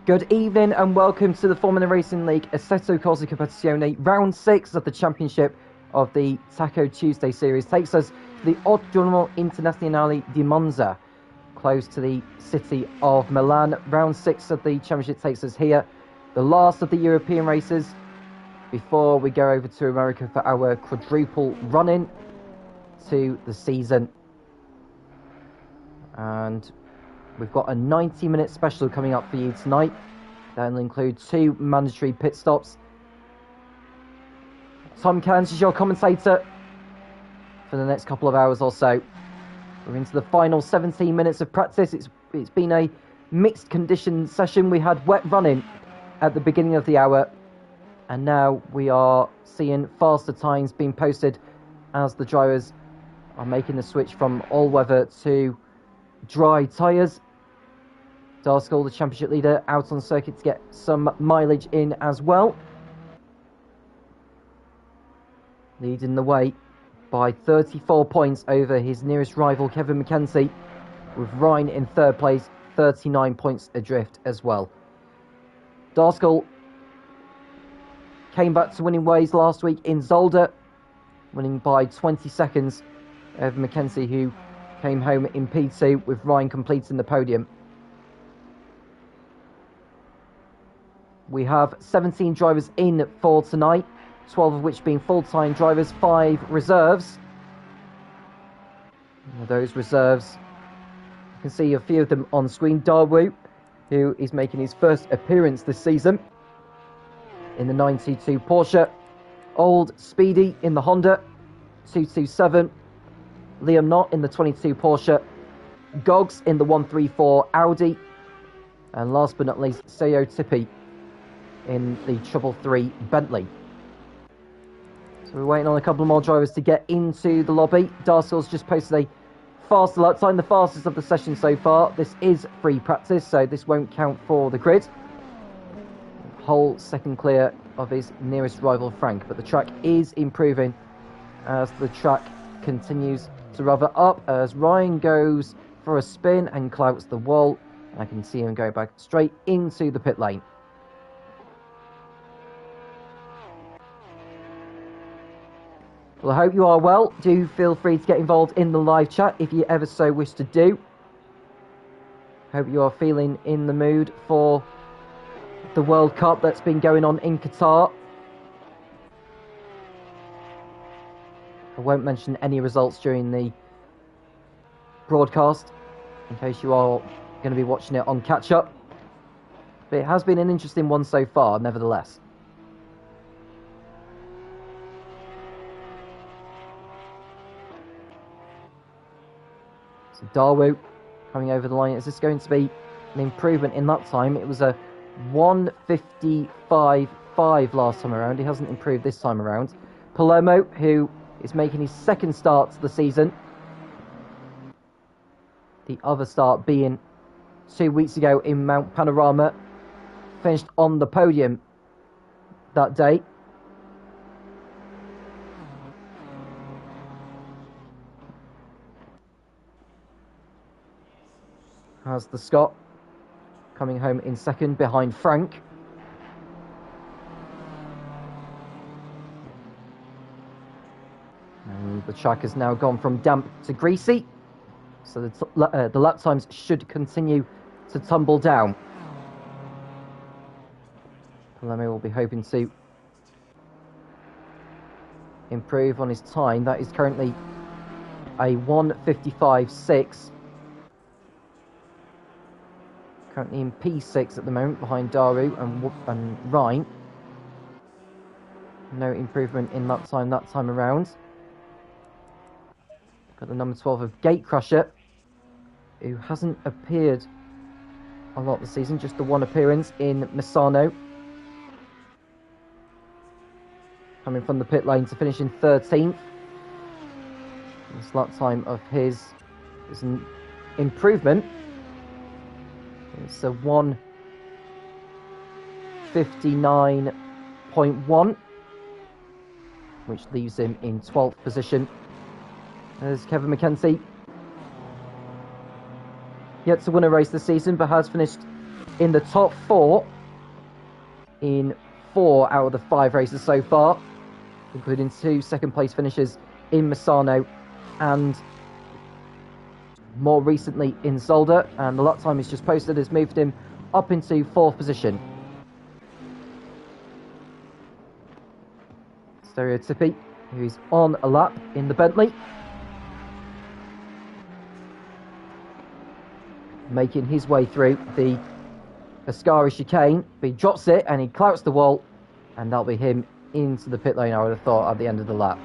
Good evening and welcome to the Formula Racing League Assetto Corsa Competizione. Round 6 of the championship of the Taco Tuesday series takes us to the Autodromo Internazionale di Monza, close to the city of Milan. Round 6 of the championship takes us here, the last of the European races, before we go over to America for our quadruple run-in to the season. And we've got a 90-minute special coming up for you tonight. That'll include 2 mandatory pit stops. Tom Cairns is your commentator for the next couple of hours or so. We're into the final 17 minutes of practice. It's been a mixed condition session. We had wet running at the beginning of the hour, and now we are seeing faster times being posted as the drivers are making the switch from all-weather to dry tyres. Darskell, the championship leader, out on circuit to get some mileage in as well. Leading the way by 34 points over his nearest rival, Kevin Mackenzie, with Ryan in third place, 39 points adrift as well. Darskell came back to winning ways last week in Zolder, winning by 20 seconds over Mackenzie, who came home in P2, with Ryan completing the podium. We have 17 drivers in for tonight, 12 of which being full-time drivers, 5 reserves. And those reserves, you can see a few of them on screen. Daru, who is making his first appearance this season in the 922 Porsche. Old Speedy in the Honda 227. Liam Knott in the 22 Porsche. Goggs in the 134 Audi. And last but not least, Seo Tippy in the 333 Bentley. So we're waiting on a couple more drivers to get into the lobby. Darskell's just posted a faster lap time, the fastest of the session so far. This is free practice, so this won't count for the grid. Whole second clear of his nearest rival, Frank. But the track is improving as the track continues to rev up, as Ryan goes for a spin and clouts the wall. I can see him go back straight into the pit lane. Well, I hope you are well. Do feel free to get involved in the live chat if you ever so wish to do. Hope you are feeling in the mood for the World Cup that's been going on in Qatar. I won't mention any results during the broadcast, in case you are going to be watching it on catch-up. But it has been an interesting one so far, nevertheless. So Daru coming over the line. Is this going to be an improvement in that time? It was a 1:55.5 last time around. He hasn't improved this time around. Palermo, who is making his second start to the season. The other start being 2 weeks ago in Mount Panorama. Finished on the podium that day. Has the Scot coming home in second behind Frank. And the track has now gone from damp to greasy, so the lap times should continue to tumble down. Palermo will be hoping to improve on his time. That is currently a 1:55.6. Currently in P6 at the moment, behind Daru and Ryan. No improvement in that time around. Got the number 12 of Gatecrusher, who hasn't appeared a lot this season, just the one appearance in Misano. Coming from the pit lane to finish in 13th. This lap time of his is an improvement. It's a 1:59.1, which leaves him in 12th position. There's Kevin Mackenzie, yet to win a race this season, but has finished in the top 4 in 4 out of the 5 races so far, including 2 second-place finishes in Misano and more recently in Zolder. And the lap time he's just posted has moved him up into 4th position. Stereotypy, who's on a lap in the Bentley, making his way through the Ascari chicane, but he drops it and he clouts the wall, and that'll be him into the pit lane, I would have thought, at the end of the lap.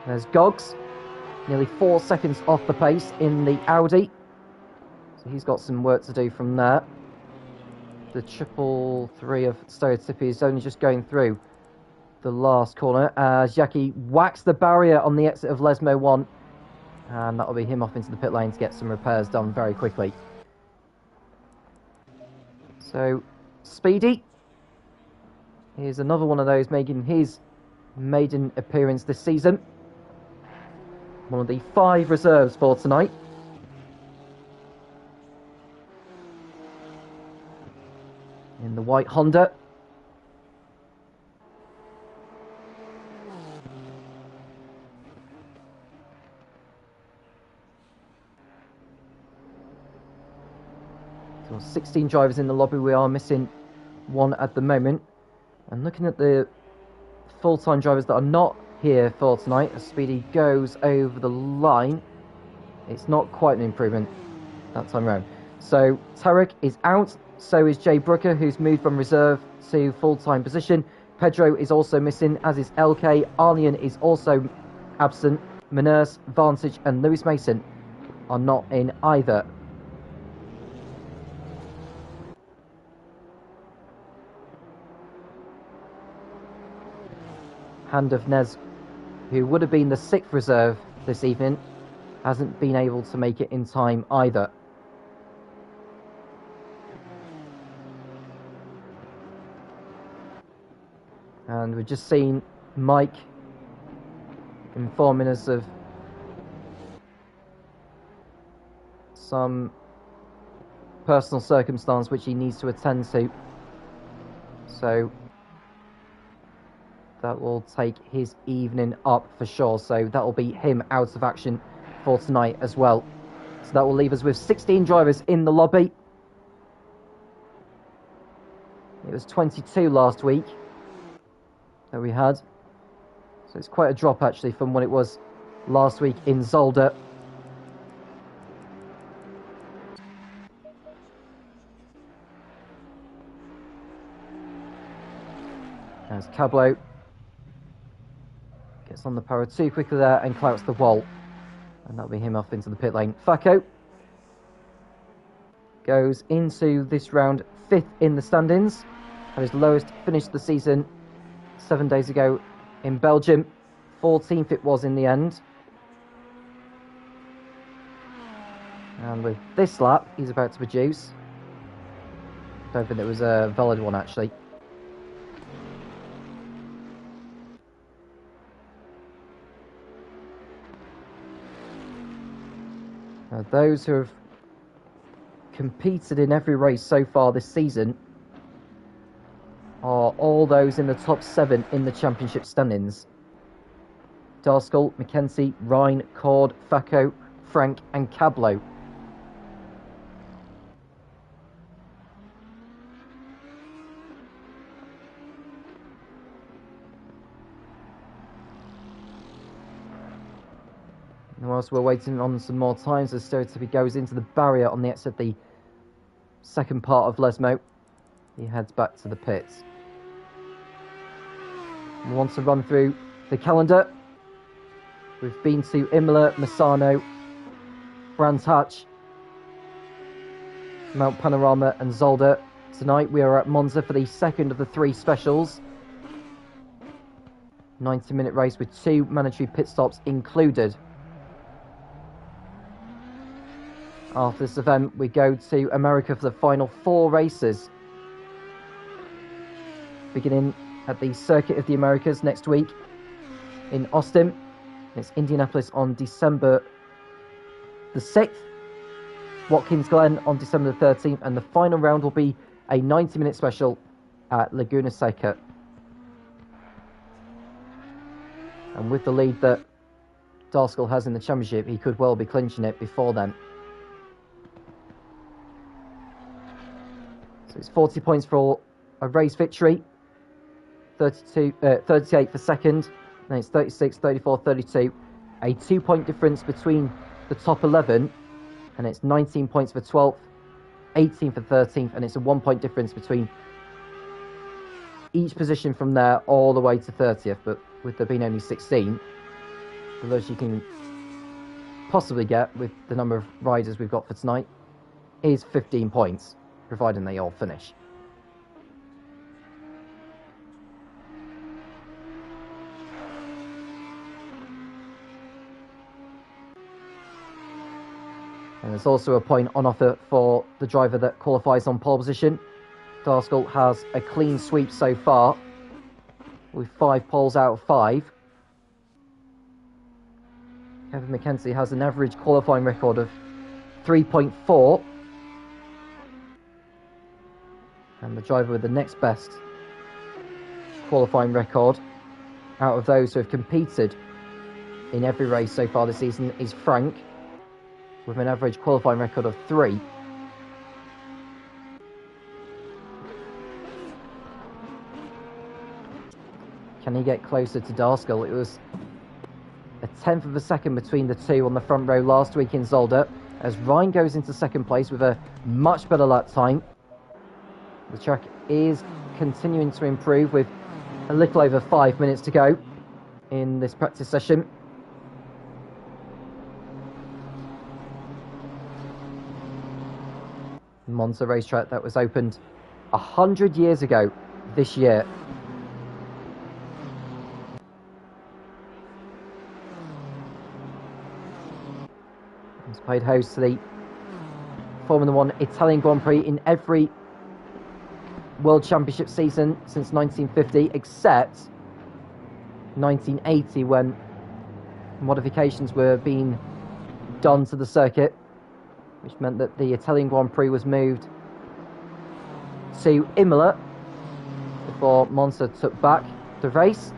There's Goggs, nearly 4 seconds off the pace in the Audi, so he's got some work to do from there. The 333 of Stereotypy is only just going through the last corner as Jackie whacks the barrier on the exit of Lesmo 1, and that'll be him off into the pit lane to get some repairs done very quickly. So, Speedy, here's another one of those making his maiden appearance this season. One of the 5 reserves for tonight. In the white Honda. So 16 drivers in the lobby. We are missing 1 at the moment. And looking at the full-time drivers that are not here for tonight, as Speedy goes over the line, it's not quite an improvement that time round. So Tarek is out, so is Jay Brooker, who's moved from reserve to full-time position. Pedro is also missing, as is LK. Arlian is also absent. Maners, Vantage and Lewis Mason are not in either. Hand of Nez, who would have been the 6th reserve this evening, hasn't been able to make it in time either. And we've just seen Mike informing us of some personal circumstance which he needs to attend to. So that will take his evening up for sure. So that will be him out of action for tonight as well. So that will leave us with 16 drivers in the lobby. It was 22 last week that we had. So it's quite a drop actually from what it was last week in Zolder. As Cablo gets on the power too quickly there and clouts the wall. And that'll be him off into the pit lane. Facco goes into this round 5th in the standings. Had his lowest finish of the season 7 days ago in Belgium. 14th it was in the end. And with this lap he's about to produce, I don't think it was a valid one actually. Now, those who have competed in every race so far this season are all those in the top 7 in the championship standings. Darskell, McKenzie, Ryan, Cord, Facco, Frank and Cablo. And whilst we're waiting on some more times, as Stereotypy goes into the barrier on the exit of the second part of Lesmo, he heads back to the pits. We want to run through the calendar. We've been to Imola, Misano, Brands Hatch, Mount Panorama and Zolder. Tonight we are at Monza for the second of the 3 specials. 90-minute race with 2 mandatory pit stops included. After this event, we go to America for the final 4 races. Beginning at the Circuit of the Americas next week in Austin. It's Indianapolis on December the 6th. Watkins Glen on December the 13th, and the final round will be a 90-minute special at Laguna Seca. And with the lead that Darskell has in the championship, he could well be clinching it before then. So it's 40 points for a race victory, 38 for second, then it's 36, 34, 32. A 2-point difference between the top 11, and it's 19 points for 12th, 18 for 13th, and it's a 1-point difference between each position from there all the way to 30th. But with there being only 16, the lowest you can possibly get with the number of riders we've got for tonight is 15 points, providing they all finish. And there's also a point on offer for the driver that qualifies on pole position. Darskell has a clean sweep so far, with 5 poles out of 5. Kevin McKenzie has an average qualifying record of 3.4. And the driver with the next best qualifying record out of those who have competed in every race so far this season is Frank, with an average qualifying record of 3. Can he get closer to Darskell? It was a 10th of a second between the two on the front row last week in Zolder, as Ryan goes into second place with a much better lap time. The track is continuing to improve with a little over 5 minutes to go in this practice session. Monza racetrack that was opened 100 years ago this year. It's played host to the Formula 1 Italian Grand Prix in every World Championship season since 1950, except 1980, when modifications were being done to the circuit, which meant that the Italian Grand Prix was moved to Imola before Monza took back the race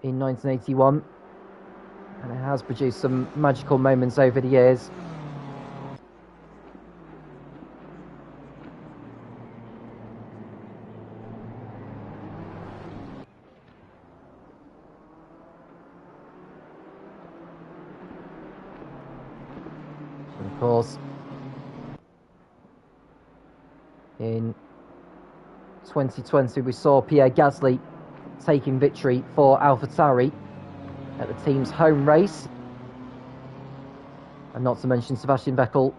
in 1981. And it has produced some magical moments over the years. And of course, in 2020 we saw Pierre Gasly taking victory for AlphaTauri at the team's home race, and not to mention Sebastian Vettel,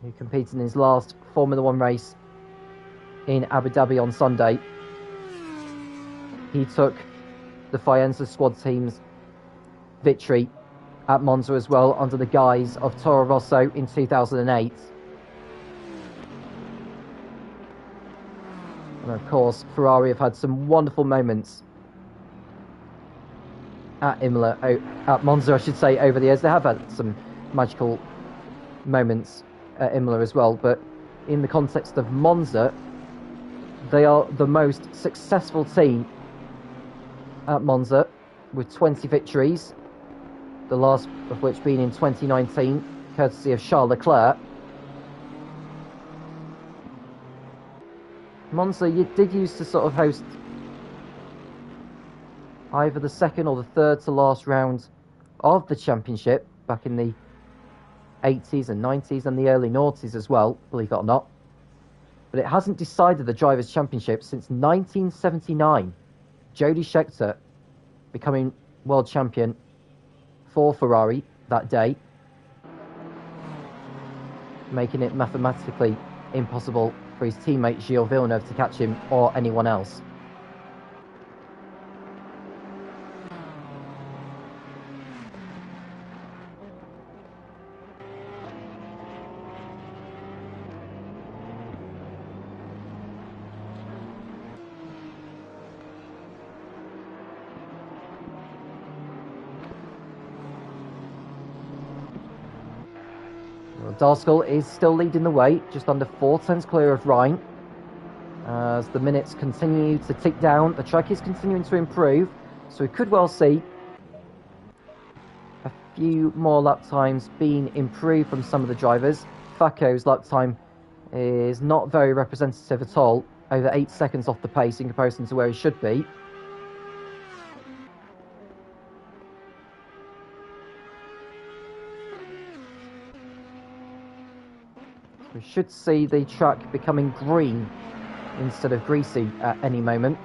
who competed in his last Formula 1 race in Abu Dhabi on Sunday. He took the Faenza squad team's victory at Monza as well, under the guise of Toro Rosso in 2008. And of course, Ferrari have had some wonderful moments at Imola, at Monza I should say, over the years. They have had some magical moments at Imola as well, but in the context of Monza, they are the most successful team at Monza, with 20 victories, the last of which being in 2019, courtesy of Charles Leclerc. Monza did used to sort of host either the second or the third to last round of the championship back in the 80s and 90s and the early noughties as well, believe it or not. But it hasn't decided the Drivers' Championship since 1979. Jody Scheckter becoming world champion for Ferrari that day, making it mathematically impossible for his teammate Gilles Villeneuve to catch him or anyone else. Well, Darskell is still leading the way, just under 4 tenths clear of Ryan. As the minutes continue to tick down, the track is continuing to improve, so we could well see a few more lap times being improved from some of the drivers. Faco's lap time is not very representative at all, over 8 seconds off the pace in comparison to where he should be. We should see the track becoming green instead of greasy at any moment.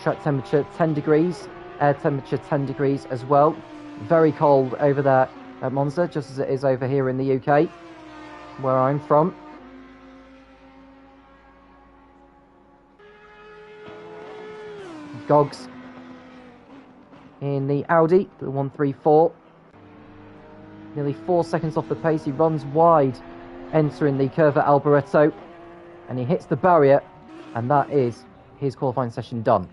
Track temperature 10 degrees, air temperature 10 degrees as well. Very cold over there at Monza, just as it is over here in the UK, where I'm from. Gogs in the Audi, the 134. Nearly 4 seconds off the pace, he runs wide, entering the curve at Alboreto, and he hits the barrier, and that is his qualifying session done.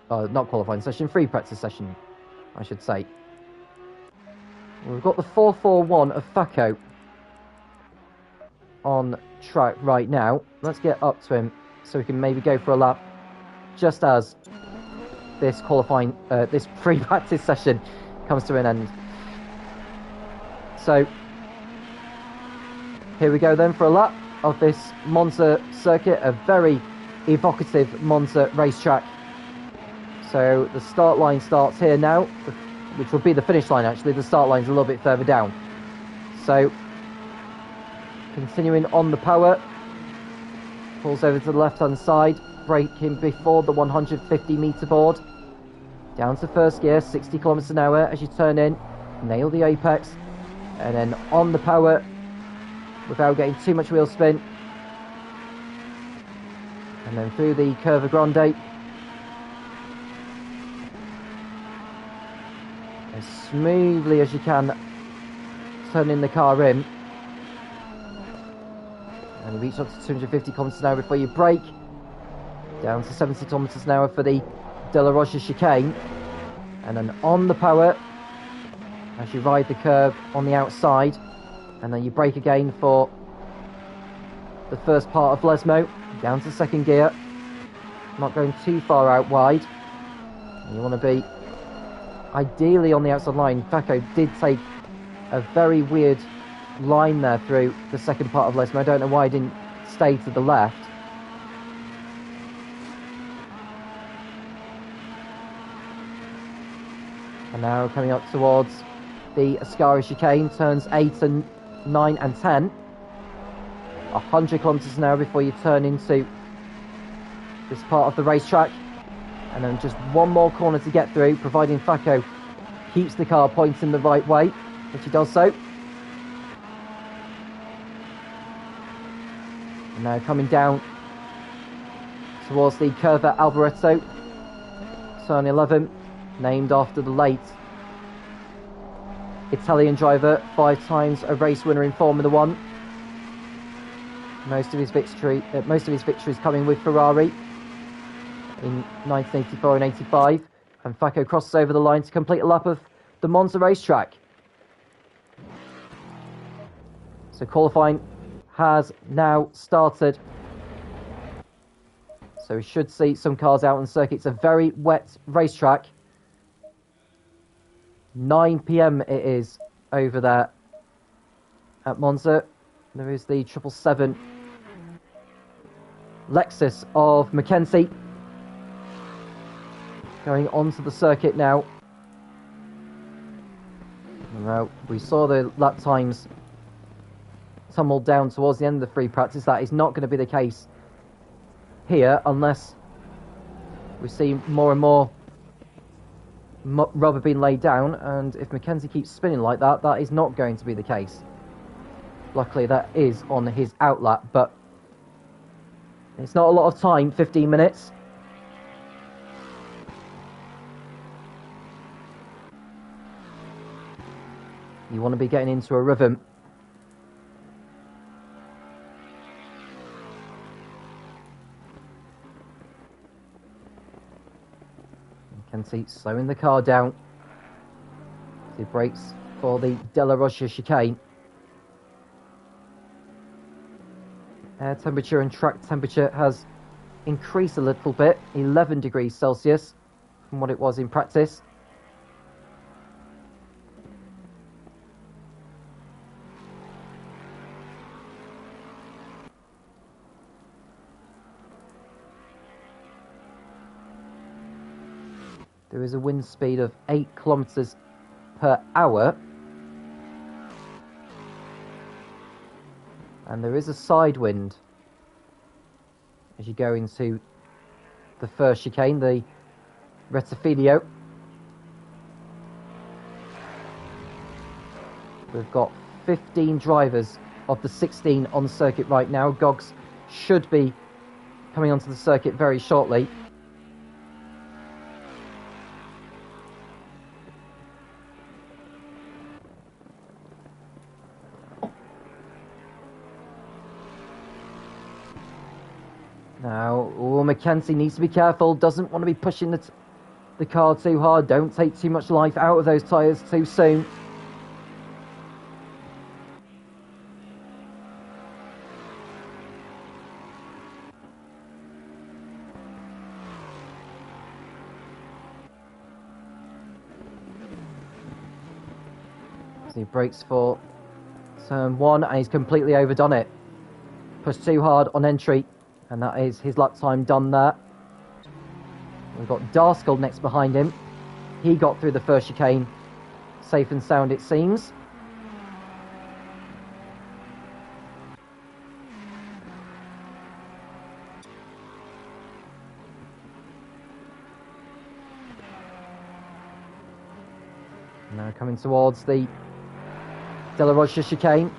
Not qualifying session, free practice session, I should say. We've got the 441 of Faco on track right now. Let's get up to him so we can maybe go for a lap just as this qualifying, this free practice session comes to an end. So here we go then for a lap of this Monza circuit, a very evocative Monza racetrack. So the start line starts here now, which will be the finish line actually. The start line's a little bit further down. So continuing on the power, pulls over to the left hand side, braking before the 150 metre board. Down to first gear, 60 kilometers an hour as you turn in, nail the apex, and then on the power without getting too much wheel spin, and then through the Curva Grande as smoothly as you can, turning the car in, and you reach up to 250 kilometers an hour before you brake, down to 70 kilometers an hour for the De La Rocha chicane, and then on the power as you ride the curve on the outside, and then you brake again for the first part of Lesmo, down to second gear, not going too far out wide. And you want to be ideally on the outside line. Faco did take a very weird line there through the second part of Lesmo. I don't know why he didn't stay to the left. And now coming up towards the Ascari chicane, turns 8 and 9 and 10. 100 kilometers an hour before you turn into this part of the racetrack. And then just one more corner to get through, providing Faco keeps the car pointing the right way, which he does so. And now coming down towards the Curva Alboreto, turn 11, named after the late Italian driver, 5 times a race winner in Formula 1. Most of his victories coming with Ferrari in 1984 and 85. And Faco crosses over the line to complete a lap of the Monza racetrack. So qualifying has now started. So we should see some cars out on the circuit. It's a very wet racetrack. 9 PM it is over there at Monza. There is the 777 Lexus of Mackenzie going onto the circuit now. Well, we saw the lap times tumbled down towards the end of the free practice. That is not going to be the case here unless we see more and more rubber being laid down, and if Mackenzie keeps spinning like that, that is not going to be the case. Luckily that is on his outlap, but it's not a lot of time, 15 minutes. You want to be getting into a rhythm. Mackenzie slowing the car down. He brakes for the Della Rocha chicane. Air temperature and track temperature has increased a little bit, 11 degrees Celsius from what it was in practice. There is a wind speed of 8 kilometers per hour. And there is a side wind as you go into the first chicane, the Rettifilo. We've got 15 drivers of the 16 on the circuit right now. Gogs should be coming onto the circuit very shortly. Now, Mackenzie needs to be careful, doesn't want to be pushing the car too hard. Don't take too much life out of those tyres too soon. So he brakes for turn 1 and he's completely overdone it. Pushed too hard on entry. And that is his lap time done there. We've got Darskell next behind him. He got through the first chicane safe and sound, it seems. Now coming towards the Della Rocha chicane.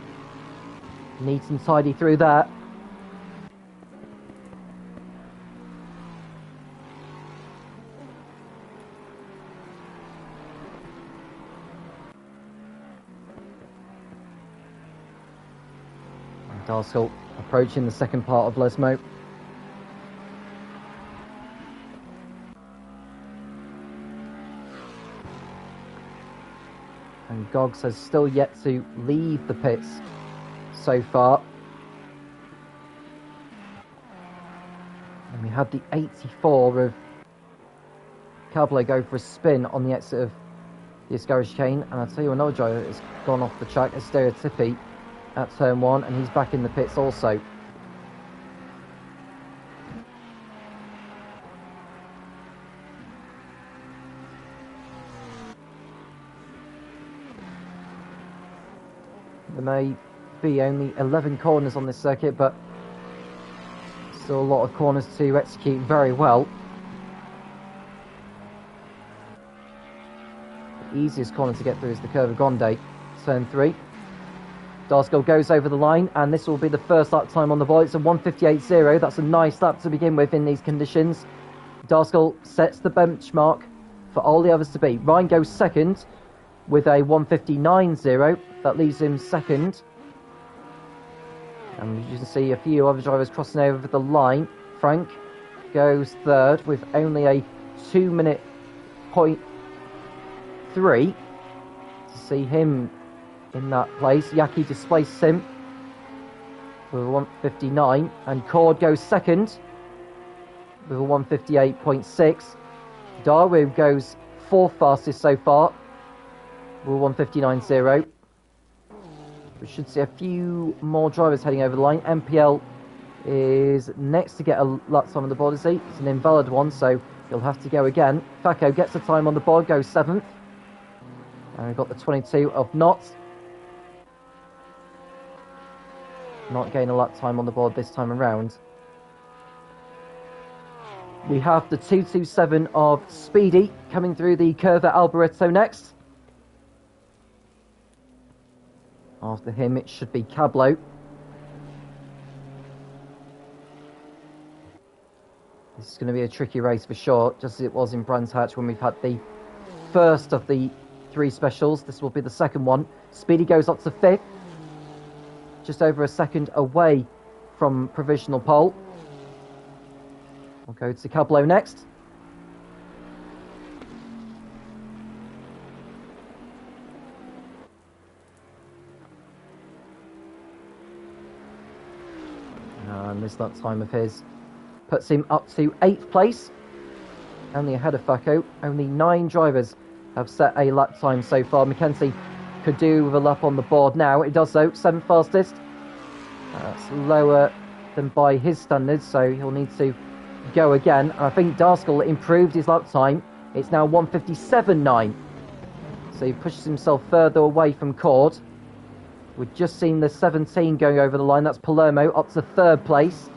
Neat and tidy through that. Darskell approaching the second part of Lesmo. And Gogs has still yet to leave the pits so far. And we had the 84 of Cablo go for a spin on the exit of the Escarra chicane. And I'll tell you another driver has gone off the track, Assetto Corsa at turn 1, and he's back in the pits also. There may be only 11 corners on this circuit, but still a lot of corners to execute very well. The easiest corner to get through is the Curva Grande, turn 3. Darskell goes over the line, and this will be the first lap time on the board. It's a 1:58.0. That's a nice lap to begin with in these conditions. Darskell sets the benchmark for all the others to beat. Ryan goes second with a 1:59.0. That leaves him second. And you can see a few other drivers crossing over the line. Frank goes third with only a 2-minute .3 to see him in that place. Yaki displaces him with a 1:59, and Cord goes second with a 1:58.6. Daru goes fourth fastest so far with a 1:59.0. We should see a few more drivers heading over the line. MPL is next to get a lap time on the board, is he? It's an invalid one, so he'll have to go again. Facco gets a time on the board, goes 7th. And we've got the 22 of Knott. Not getting a lap time on the board this time around. We have the 227 of Speedy coming through the Curva Alboreto next. After him, it should be Cablo. This is going to be a tricky race for sure, just as it was in Brands Hatch when we've had the first of the 3 specials. This will be the second one. Speedy goes up to 5th. Just over a second away from provisional pole. We'll go to Cablo next. And this lap time of his puts him up to 8th place. Only ahead of Facco. Only 9 drivers have set a lap time so far. Mackenzie could do with a lap on the board now. It does so, 7th fastest. That's lower than by his standards, so he'll need to go again. And I think Darskell improved his lap time. It's now 1:57.9. So he pushes himself further away from Cord. We've just seen the 17 going over the line. That's Palermo up to 3rd place.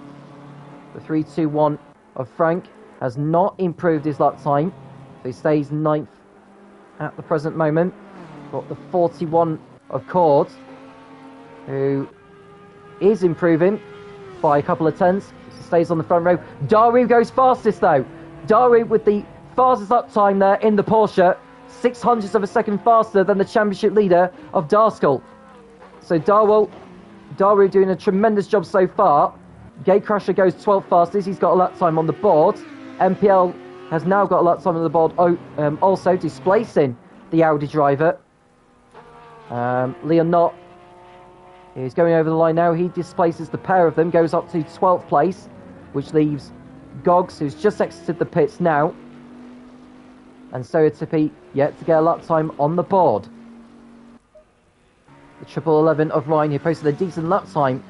The 3-2-1 of Frank has not improved his lap time. So he stays 9th at the present moment. Got the 41 of Cord, who is improving by a couple of tenths. Stays on the front row. Daru goes fastest though. Daru with the fastest lap time there in the Porsche. 0.06 of a second faster than the championship leader of Darskell. So Daru doing a tremendous job so far. Gatecrasher goes 12th fastest. He's got a lap time on the board. MPL has now got a lap time on the board, also displacing the Audi driver. Leon Knott is going over the line now. He displaces the pair of them, goes up to 12th place, which leaves Goggs, who's just exited the pits now. And Stereotypy yet to get a lap time on the board. The 1111 of Ryan, who posted a decent lap time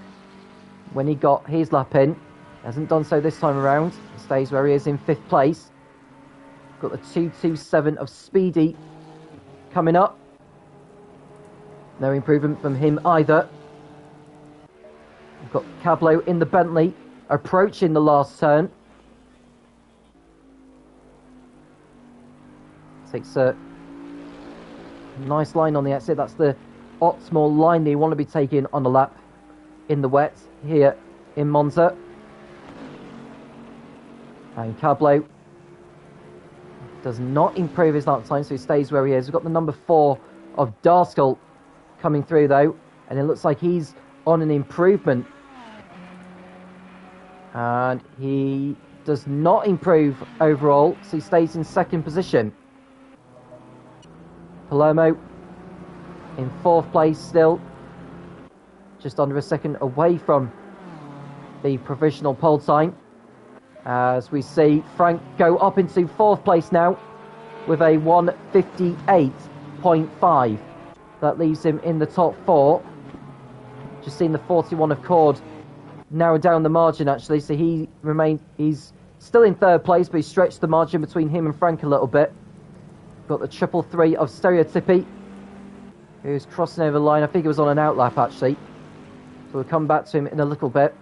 when he got his lap in, hasn't done so this time around. He stays where he is in 5th place. Got the 227 of Speedy coming up. No improvement from him either. We've got Cablo in the Bentley approaching the last turn. Takes a nice line on the exit. That's the optimal line that you want to be taking on a lap in the wet here in Monza. And Cablo does not improve his lap time, so he stays where he is. We've got the number 4 of Darskell coming through though, and it looks like he's on an improvement. And he does not improve overall, so he stays in 2nd position. Palermo in 4th place still, just under a second away from the provisional pole time. As we see Frank go up into 4th place now with a 1:58.5. That leaves him in the top 4. Just seen the 41 of Cord narrow down the margin actually, so he's still in 3rd place, but he stretched the margin between him and Frank a little bit. Got the 333 of Stereotypy, who's crossing over the line. I think it was on an outlap actually, so we'll come back to him in a little bit.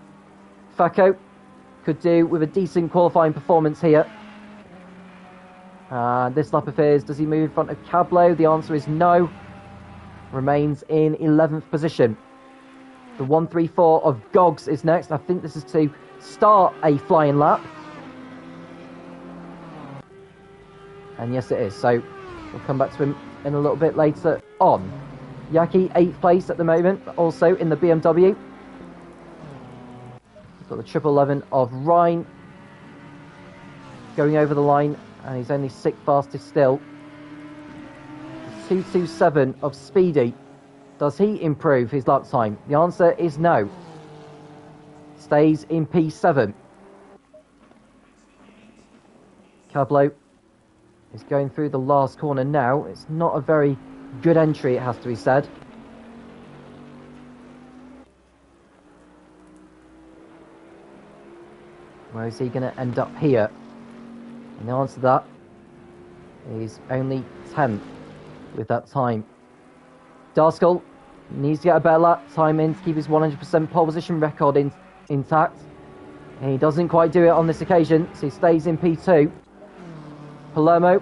Facco could do with a decent qualifying performance here. This lap of his, does he move in front of Cablo? The answer is no. Remains in 11th position. The 134 of Goggs is next. I think this is to start a flying lap. And yes, it is. So we'll come back to him in a little bit later on. Yaki, 8th place at the moment, also in the BMW. We've got the 1111 of Rhine going over the line, and he's only 6th fastest still. The 227 of Speedy. Does he improve his lap time? The answer is no. Stays in P7. Cablo is going through the last corner now. It's not a very good entry, it has to be said. Where is he going to end up here? And the answer to that is only 10th with that time. Darskell needs to get a better lap time in to keep his 100% pole position record intact. And he doesn't quite do it on this occasion, so he stays in P2. Palermo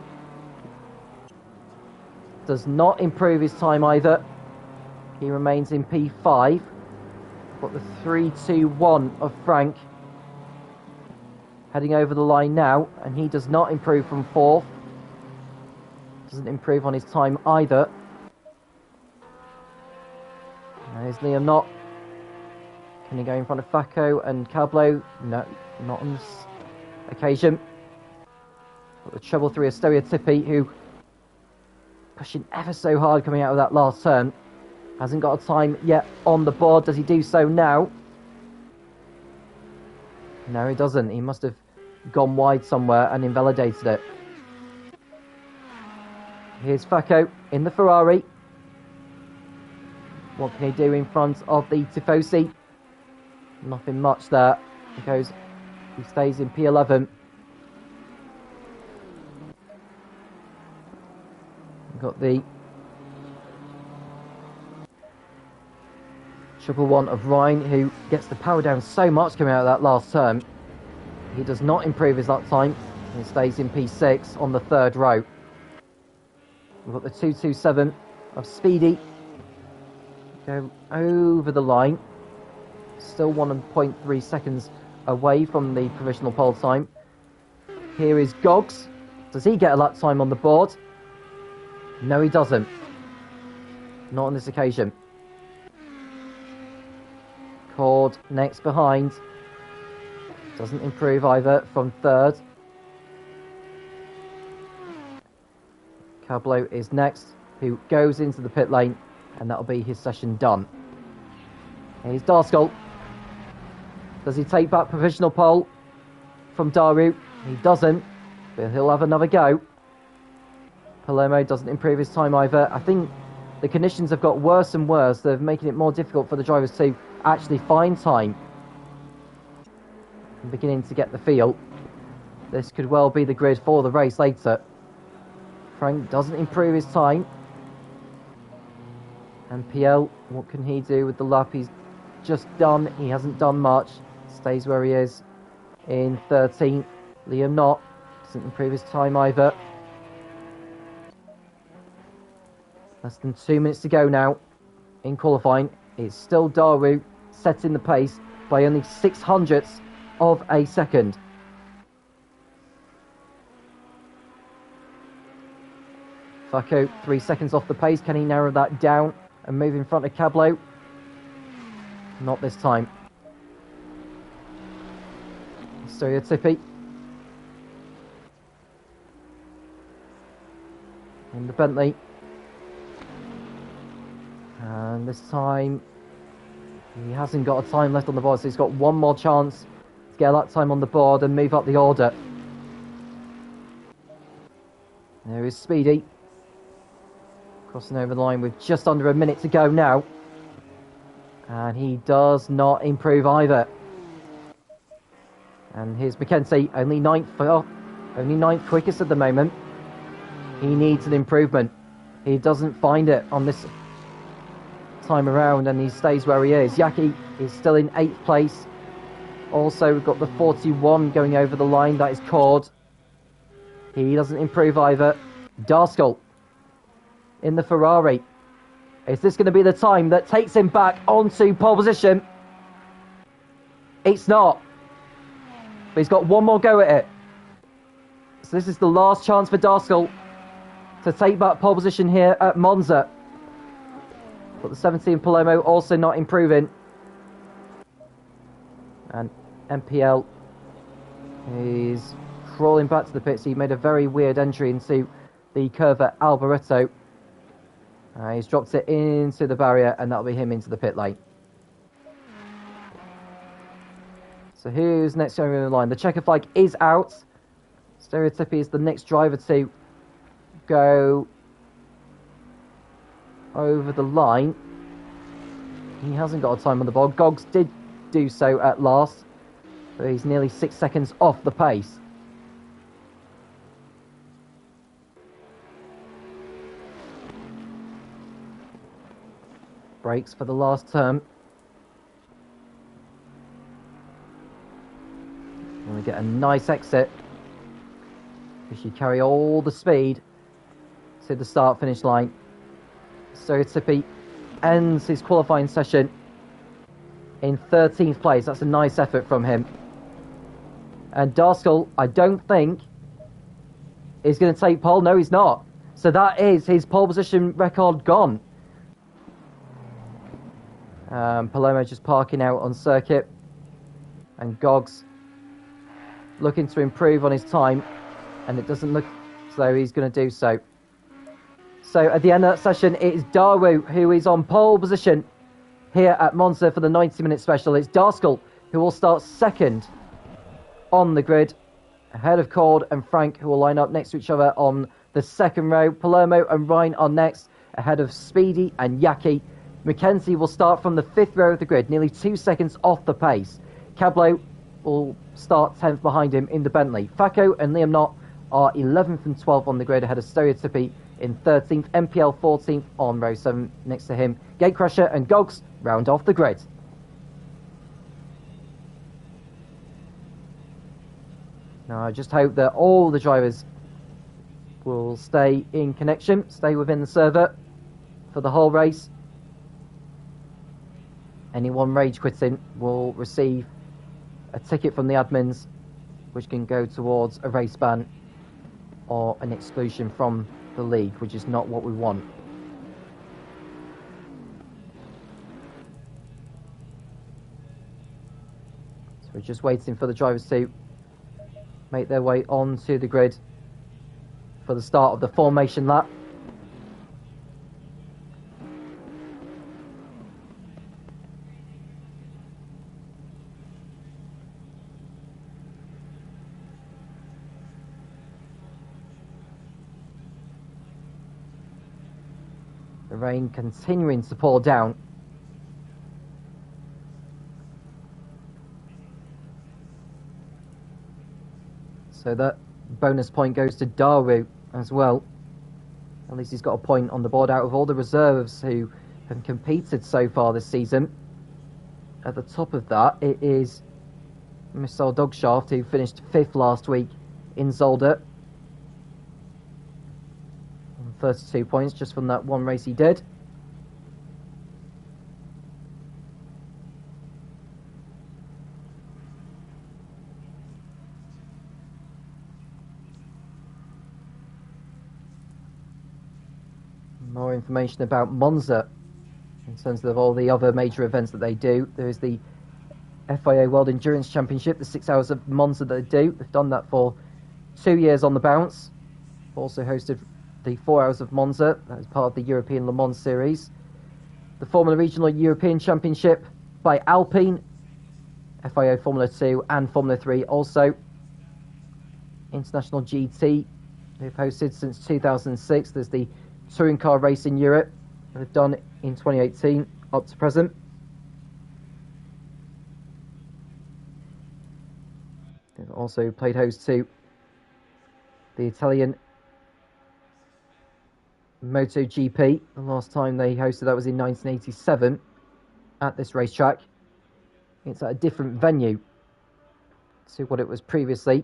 does not improve his time either. He remains in P5. Got the 3-2-1 of Frank heading over the line now, and he does not improve from 4th. Doesn't improve on his time either. There's Liam Knott. Can he go in front of Facco and Cablo? No, not on this occasion. Got the 333 of Stereotypy, who pushing ever so hard coming out of that last turn. Hasn't got a time yet on the board. Does he do so now? No, he doesn't. He must have gone wide somewhere and invalidated it. Here's Facco in the Ferrari. What can he do in front of the Tifosi? Nothing much there. He stays in P11. We've got the triple one of Ryan, who gets the power down so much coming out of that last turn. He does not improve his lap time. He stays in P6 on the third row. We've got the 227 of Speedy. Go over the line. Still 1.3 seconds away from the provisional pole time. Here is Goggs. Does he get a lap time on the board? No, he doesn't. Not on this occasion. Cord next behind. Doesn't improve either from third. Cablo is next, who goes into the pit lane, and that'll be his session done. Here's Darskell. Does he take back provisional pole from Daru? He doesn't, but he'll have another go. Palermo doesn't improve his time either. I think the conditions have got worse and worse. They're making it more difficult for the drivers to actually find time. I'm beginning to get the feel. This could well be the grid for the race later. Frank doesn't improve his time. And PL, what can he do with the lap he's just done? He hasn't done much. Stays where he is in 13th. Liam Knott doesn't improve his time either. Less than 2 minutes to go now in qualifying. It's still Daru setting the pace by only 0.06 of a second. Facco 3 seconds off the pace. Can he narrow that down and move in front of Cablo? Not this time. Stereotypy. In the Bentley. And this time, he hasn't got a time left on the board, so he's got one more chance to get that time on the board and move up the order. There is Speedy. Crossing over the line with just under a minute to go now. And he does not improve either. And here's McKenzie, only ninth quickest at the moment. He needs an improvement. He doesn't find it on this time around, and he stays where he is. Yaki is still in 8th place. Also, we've got the 41 going over the line. That is Cord. He doesn't improve either. Darskell in the Ferrari. Is this going to be the time that takes him back onto pole position? It's not. But he's got one more go at it. So this is the last chance for Darskell to take back pole position here at Monza. But the 17 Palermo also not improving. And MPL is crawling back to the pits. He made a very weird entry into the curve at Alboreto. He's dropped it into the barrier, and that'll be him into the pit lane. So who's next going in the line? The checker flag is out. Stereotypy is the next driver to go over the line. He hasn't got a time on the board. Goggs did do so at last, but he's nearly 6 seconds off the pace. Brakes for the last turn. And we get a nice exit. We should carry all the speed to the start-finish line. Stereotypy ends his qualifying session in 13th place. That's a nice effort from him. And Darskell, I don't think, is going to take pole. No, he's not. So that is his pole position record gone. Palermo just parking out on circuit. And Goggs looking to improve on his time. And it doesn't look as though he's going to do so. So at the end of that session, it is Daru who is on pole position here at Monza for the 90-minute special. It's Darskell who will start second on the grid, ahead of Cord and Frank, who will line up next to each other on the second row. Palermo and Ryan are next, ahead of Speedy and Yaki. Mackenzie will start from the 5th row of the grid, nearly 2 seconds off the pace. Cablo will start 10th behind him in the Bentley. Facco and Liam Knott are 11th and 12th on the grid, ahead of Stereotypy in 13th, MPL 14th on row 7 next to him. Gatecrusher and Gogs round off the grid. Now I just hope that all the drivers will stay in connection, stay within the server for the whole race. Anyone rage quitting will receive a ticket from the admins, which can go towards a race ban or an exclusion from the league, which is not what we want. So we're just waiting for the drivers to make their way onto the grid for the start of the formation lap. The rain continuing to pour down. So that bonus point goes to Daru as well. At least he's got a point on the board out of all the reserves who have competed so far this season. At the top of that, it is Missile Dogshaft, who finished 5th last week in Zolder. 32 points just from that one race he did. More information about Monza in terms of all the other major events that they do. There is the FIA World Endurance Championship, the 6 hours of Monza that they do. They've done that for 2 years on the bounce. Also hosted the 4 hours of Monza, that is part of the European Le Mans series. The Formula Regional European Championship by Alpine, FIA Formula 2 and Formula 3 also. International GT, they've hosted since 2006. There's the touring car race in Europe that they've done in 2018 up to present. They've also played host to the Italian MotoGP. The last time they hosted that was in 1987 at this racetrack. It's at a different venue to what it was previously.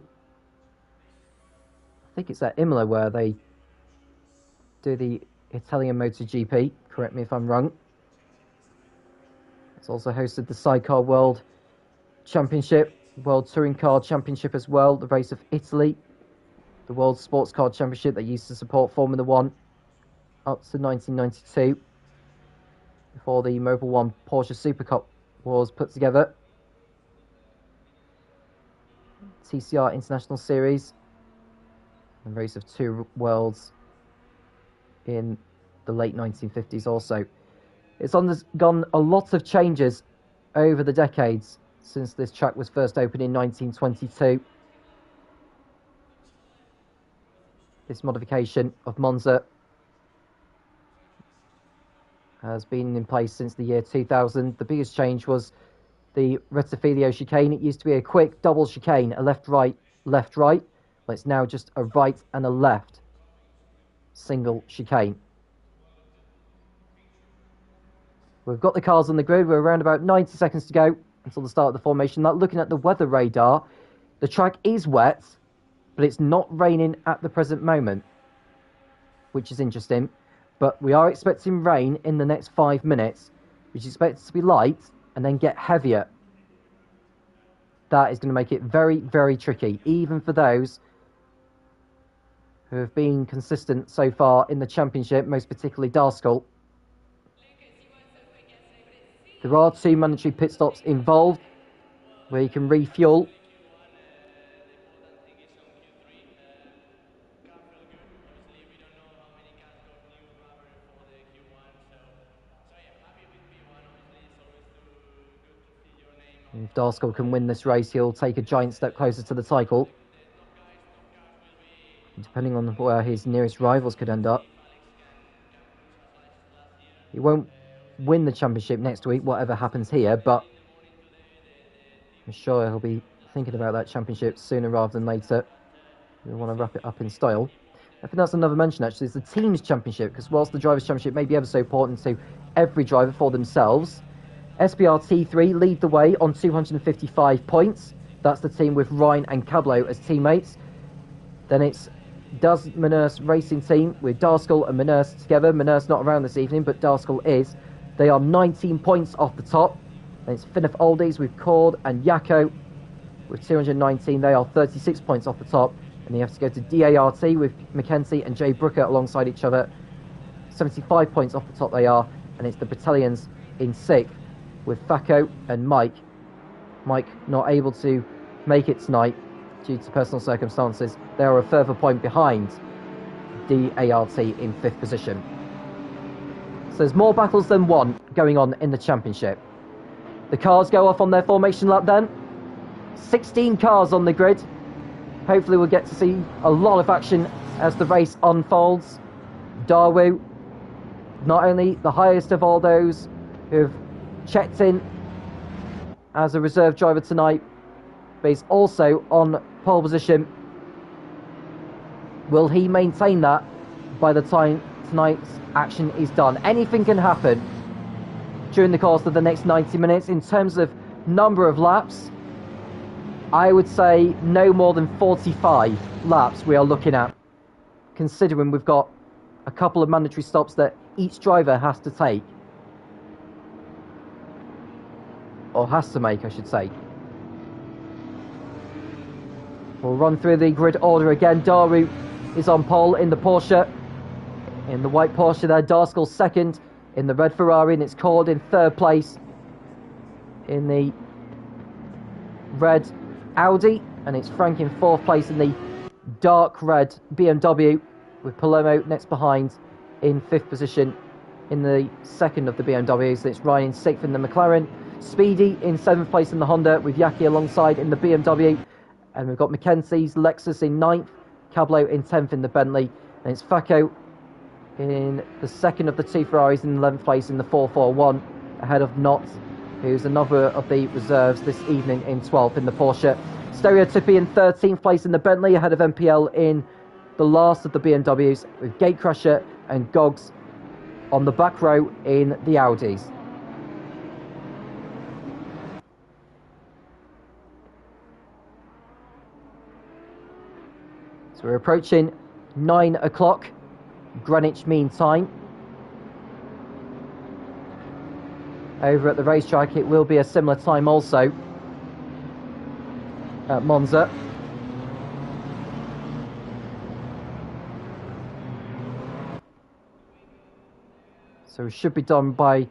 I think it's at Imola where they do the Italian MotoGP. Correct me if I'm wrong. It's also hosted the Sidecar World Championship, World Touring Car Championship as well, the Race of Italy, the World Sports Car Championship that used to support Formula 1 up to 1992, before the Mobil 1 Porsche Super Cup was put together. TCR International Series, the Race of Two Worlds in the late 1950s also. It's undergone a lot of changes over the decades since this track was first opened in 1922. This modification of Monza has been in place since the year 2000. The biggest change was the Rettifilio chicane. It used to be a quick double chicane, a left-right, left-right. Well, it's now just a right and a left single chicane. We've got the cars on the grid. We're around about 90 seconds to go until the start of the formation. Now, looking at the weather radar, the track is wet, but it's not raining at the present moment, which is interesting. But we are expecting rain in the next 5 minutes, which is expected to be light and then get heavier. That is going to make it very, very tricky, even for those who have been consistent so far in the championship, most particularly Darskell. There are 2 mandatory pit stops involved, where you can refuel. If Darskell can win this race, he'll take a giant step closer to the title. Depending on where his nearest rivals could end up. He won't win the championship next week, whatever happens here, but I'm sure he'll be thinking about that championship sooner rather than later. We'll want to wrap it up in style. I think that's another mention, actually, is the team's championship, because whilst the drivers' championship may be ever so important to every driver for themselves, SBR T3 lead the way on 255 points. That's the team with Ryan and Cablo as teammates. Then it's Does Manurse Racing Team with Darskell and Manurse together. Manurse not around this evening, but Darskell is. They are 19 points off the top. Then it's Finnef Oldies with Cord and Yakko with 219. They are 36 points off the top. And you have to go to DART with Mackenzie and Jay Brooker alongside each other. 75 points off the top they are. And it's the battalions in 6th with Fakko and Mike. Mike not able to make it tonight due to personal circumstances. They are a further point behind DART in 5th position. So there's more battles than one going on in the championship. The cars go off on their formation lap then. 16 cars on the grid. Hopefully we'll get to see a lot of action as the race unfolds. Dawu, not only the highest of all those who've checked in as a reserve driver tonight, but he's also on pole position. Will he maintain that by the time tonight's action is done? Anything can happen during the course of the next 90 minutes. In terms of number of laps, I would say no more than 45 laps we are looking at, considering we've got a couple of mandatory stops that each driver has to take. Or has to make, I should say. We'll run through the grid order again. Daru is on pole in the Porsche. In the white Porsche there. Darskell second in the red Ferrari. And it's Cord in 3rd place in the red Audi. And it's Frank in 4th place in the dark red BMW. With Palermo next behind in 5th position in the second of the BMWs. It's Ryan in 6th in the McLaren. Speedy in 7th place in the Honda with Yaki alongside in the BMW. And we've got Mackenzie's Lexus in 9th, Cablo in 10th in the Bentley. And it's Fakko in the second of the 2 Ferraris in 11th place in the 441, ahead of Knott, who's another of the reserves this evening in 12th in the Porsche. Stereotypy in 13th place in the Bentley, ahead of MPL in the last of the BMWs, with Gatecrasher and Goggs on the back row in the Audis. So we're approaching 9 o'clock Greenwich Mean Time. Over at the racetrack it will be a similar time also at Monza. So it should be done by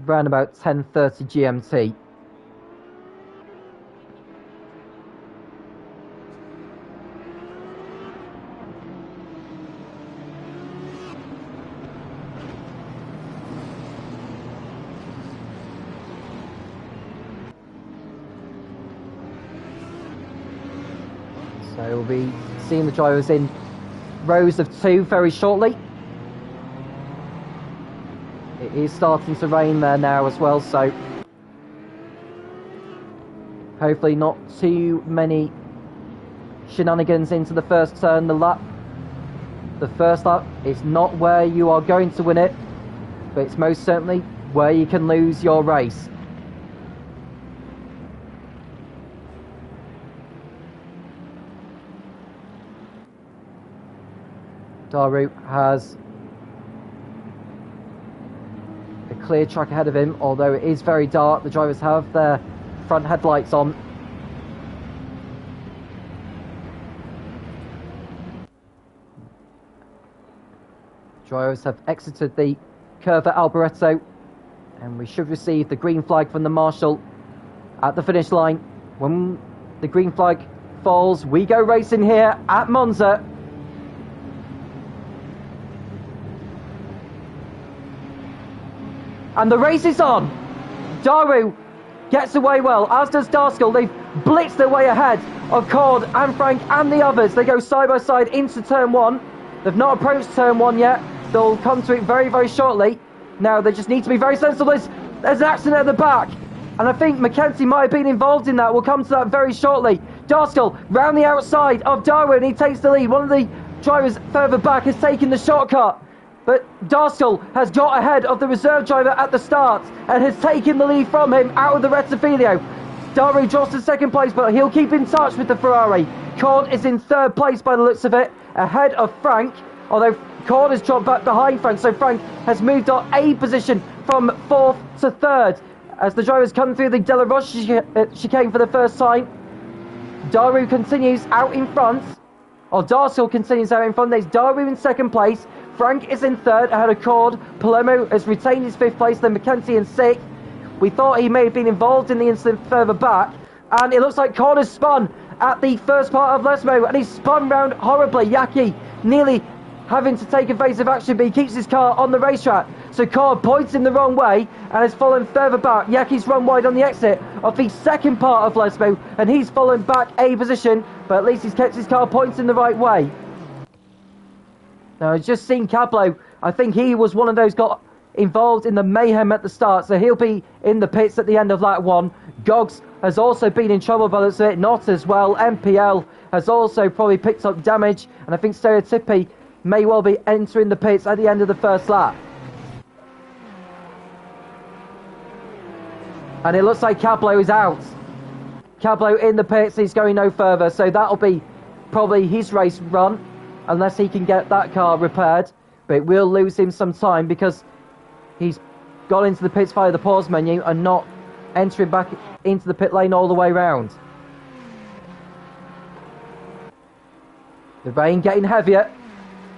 around about 10:30 GMT. So we'll be seeing the drivers in rows of 2 very shortly. It is starting to rain there now as well, so hopefully not too many shenanigans into the first turn. The first lap is not where you are going to win it, but it's most certainly where you can lose your race. Daru has a clear track ahead of him, although it is very dark. The drivers have their front headlights on. Drivers have exited the curve at Alboreto, and we should receive the green flag from the marshal at the finish line. When the green flag falls, we go racing here at Monza. And the race is on. Daru gets away well, as does Darskill. They've blitzed their way ahead of Cord and Frank and the others. They go side by side into turn 1. They've not approached turn 1 yet. They'll come to it very, very shortly. Now, they just need to be very sensible. There's an accident at the back. And I think Mackenzie might have been involved in that. We'll come to that very shortly. Darskill round the outside of Darwin. He takes the lead. One of the drivers further back has taken the shortcut. But Darskill has got ahead of the reserve driver at the start and has taken the lead from him out of the Rettifilio. Darwin drops to second place, but he'll keep in touch with the Ferrari. Cord is in third place by the looks of it, ahead of Frank. Although Cord has dropped back behind Frank, so Frank has moved on a position from 4th to 3rd. As the drivers come through the De La Roche chicane for the first time, Daru continues out in front. Or Darskill continues out in front. There's Daru in second place. Frank is in third, ahead of Cord. Palermo has retained his 5th place, then Mackenzie in 6th. We thought he may have been involved in the incident further back. And it looks like Cord has spun at the first part of Lesmo, and he's spun round horribly. Yaki nearly having to take evasive action, but he keeps his car on the racetrack. So Cord points in the wrong way and has fallen further back. Yaki's run wide on the exit of the second part of Lesmo, and he's fallen back a position, but at least he's kept his car pointing the right way. Now, I've just seen Cablo. I think he was one of those got involved in the mayhem at the start, so he'll be in the pits at the end of lap 1. Goggs has also been in trouble by the looks of it, not as well. MPL has also probably picked up damage, and I think Stereotypi may well be entering the pits at the end of the first lap. And it looks like Cablo is out. Cablo in the pits, he's going no further, so that'll be probably his race run, unless he can get that car repaired. But we'll lose him some time because he's gone into the pits via the pause menu and not entering back into the pit lane all the way round. The rain getting heavier.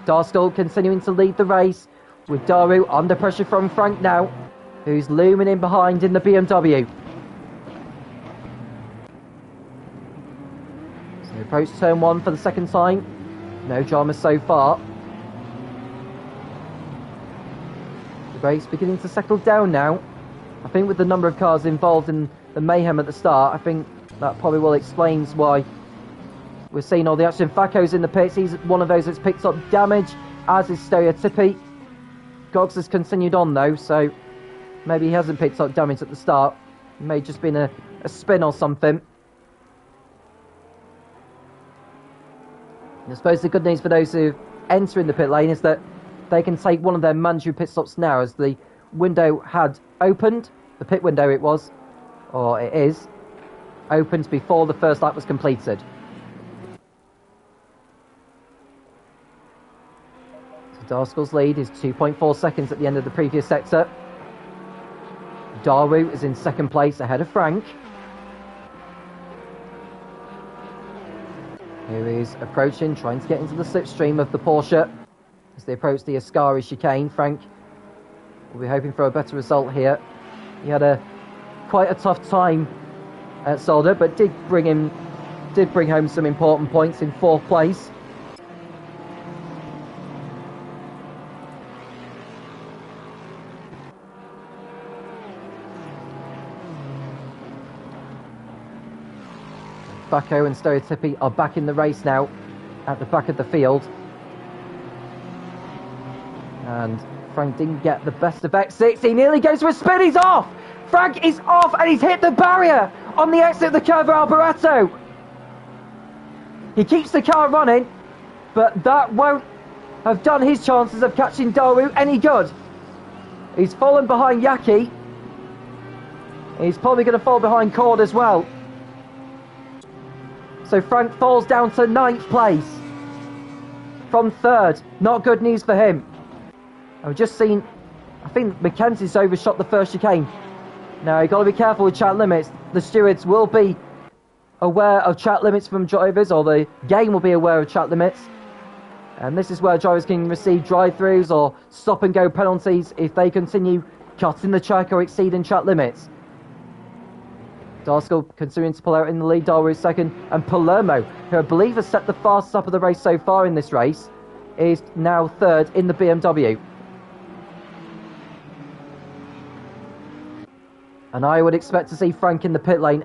Darskill continuing to lead the race with Daru under pressure from Frank now, who's looming in behind in the BMW. So they approach turn 1 for the second time. No drama so far. The race beginning to settle down now. I think with the number of cars involved in the mayhem at the start, I think that probably will explain why we're seeing all the action. Faco's in the pits. He's one of those that's picked up damage, as is Stereotypi. Goggs has continued on though, so maybe he hasn't picked up damage at the start. It may have just been a spin or something. And I suppose the good news for those who enter in the pit lane is that they can take one of their mandatory pit stops now, as the window had opened. The pit window it was, or it is, opened before the first lap was completed. So Darskill's lead is 2.4 seconds at the end of the previous sector. Daru is in second place ahead of Frank, who is approaching, trying to get into the slipstream of the Porsche as they approach the Ascari chicane. Frank will be hoping for a better result here. He had quite a tough time at Solder, but did bring home some important points in 4th place. Baco and Stereotypi are back in the race now at the back of the field. And Frank didn't get the best of exits. He nearly goes for a spin. He's off! Frank is off and he's hit the barrier on the exit of the curve of Alboreto. He keeps the car running, but that won't have done his chances of catching Daru any good. He's fallen behind Yaki. He's probably going to fall behind Cord as well. So Frank falls down to 9th place from 3rd. Not good news for him. I've just seen, I think Mackenzie's overshot the first chicane. Now you've got to be careful with track limits. The stewards will be aware of track limits from drivers, or the game will be aware of track limits. And this is where drivers can receive drive-throughs or stop and go penalties if they continue cutting the track or exceeding track limits. Darskill continuing to pull out in the lead. Daru is second, and Palermo, who I believe has set the fastest up of the race so far in this race, is now 3rd in the BMW. And I would expect to see Frank in the pit lane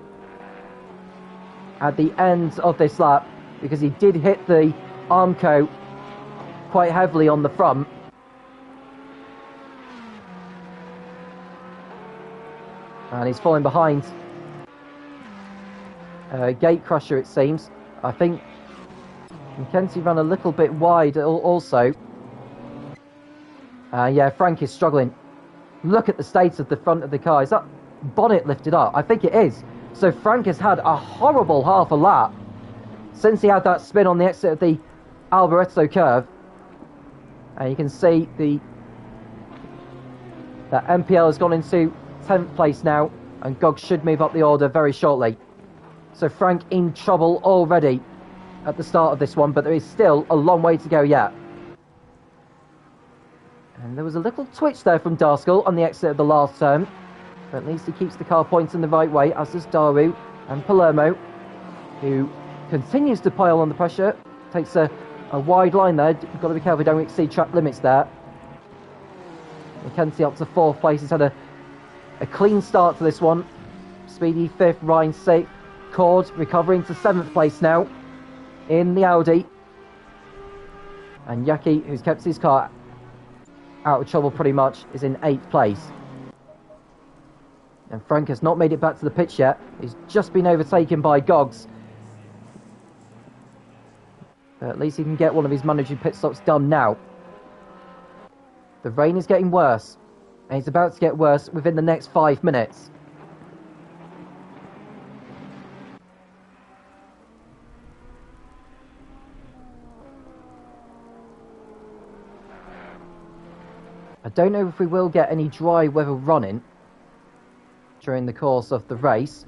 at the end of this lap, because he did hit the Armco quite heavily on the front. And he's falling behind Gate Crusher, it seems. I think McKenzie ran a little bit wide also. Yeah, Frank is struggling. Look at the state of the front of the car. Is that bonnet lifted up? I think it is. So Frank has had a horrible half a lap since he had that spin on the exit of the Alboreto curve. And you can see that MPL has gone into 10th place now, and Gog should move up the order very shortly. So Frank in trouble already at the start of this one, but there is still a long way to go yet. And there was a little twitch there from Darskell on the exit of the last turn, but at least he keeps the car pointing the right way, as does Daru and Palermo, who continues to pile on the pressure. Takes a wide line there. You've got to be careful, don't exceed track limits there. McKenzie up to 4th place. He's had a clean start to this one. Speedy 5th, Ryan 6th. Cord recovering to 7th place now in the Audi. And Yaki, who's kept his car out of trouble pretty much, is in 8th place. And Frank has not made it back to the pitch yet. He's just been overtaken by Goggs. But at least he can get one of his mandatory pit stops done now. The rain is getting worse, and it's about to get worse within the next 5 minutes. I don't know if we will get any dry weather running during the course of the race.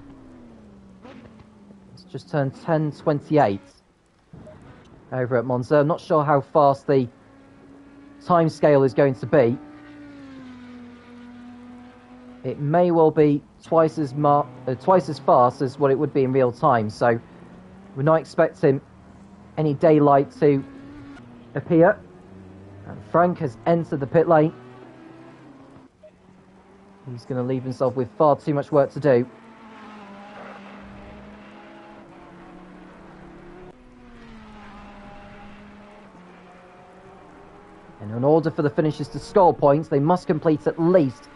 It's just turned 10:28 over at Monza. I'm not sure how fast the time scale is going to be. It may well be twice as fast as what it would be in real time, so we're not expecting any daylight to appear. And Frank has entered the pit lane. He's going to leave himself with far too much work to do. And in order for the finishers to score points, they must complete at least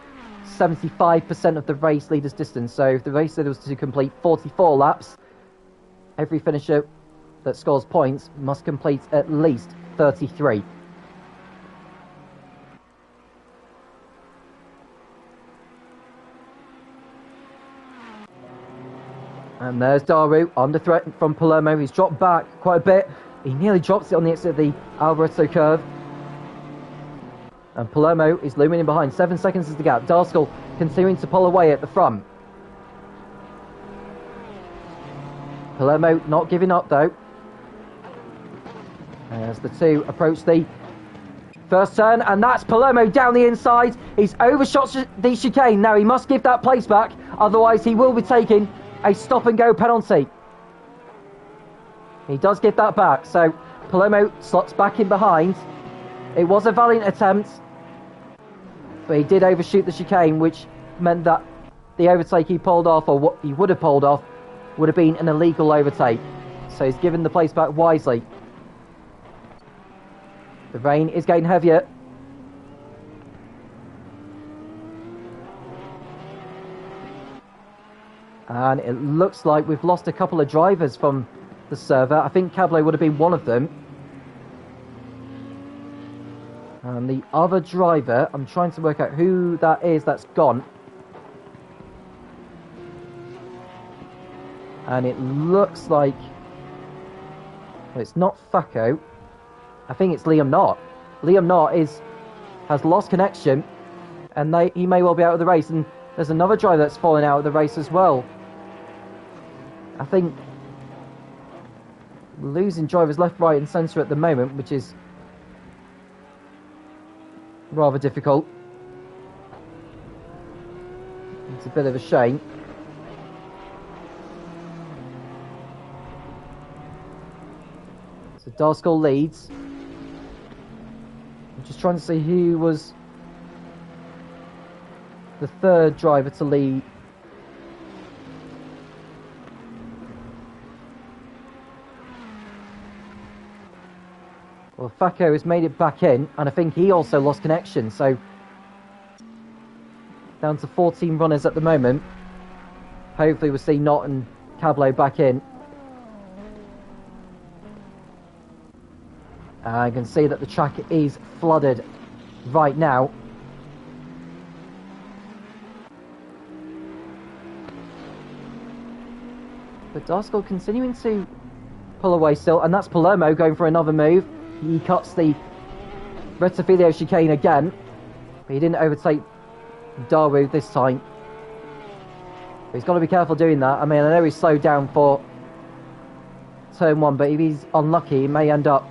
75% of the race leader's distance. So if the race leader was to complete 44 laps, every finisher that scores points must complete at least 33. And there's Daru under threat from Palermo. He's dropped back quite a bit. He nearly drops it on the exit of the Alboreto curve. And Palermo is looming in behind. 7 seconds is the gap. Darskell continuing to pull away at the front. Palermo not giving up though. As the two approach the first turn, and that's Palermo down the inside. He's overshot the chicane. Now he must give that place back, otherwise he will be taking a stop and go penalty. He does give that back, so Palermo slots back in behind. It was a valiant attempt, but he did overshoot the chicane, which meant that the overtake he pulled off, or what he would have pulled off, would have been an illegal overtake. So he's given the place back wisely. The rain is getting heavier. And it looks like we've lost a couple of drivers from the server. I think Cablo would have been one of them. And the other driver, I'm trying to work out who that is that's gone. And it looks like... well, it's not Facco. I think it's Liam Knott. Liam Knott has lost connection, and he may well be out of the race. And there's another driver that's fallen out of the race as well. I think losing drivers left, right and centre at the moment, which is rather difficult. It's a bit of a shame. So Darskell leads. I'm just trying to see who was the third driver to lead Well, Facco has made it back in, and I think he also lost connection, so down to 14 runners at the moment. Hopefully we'll see Knott and Cablo back in. I can see that the track is flooded right now. But Darskell continuing to pull away still, and that's Palermo going for another move. He cuts the Rettifilio chicane again, but he didn't overtake Daru this time. But he's got to be careful doing that. I mean, I know he's slowed down for turn 1, but if he's unlucky, he may end up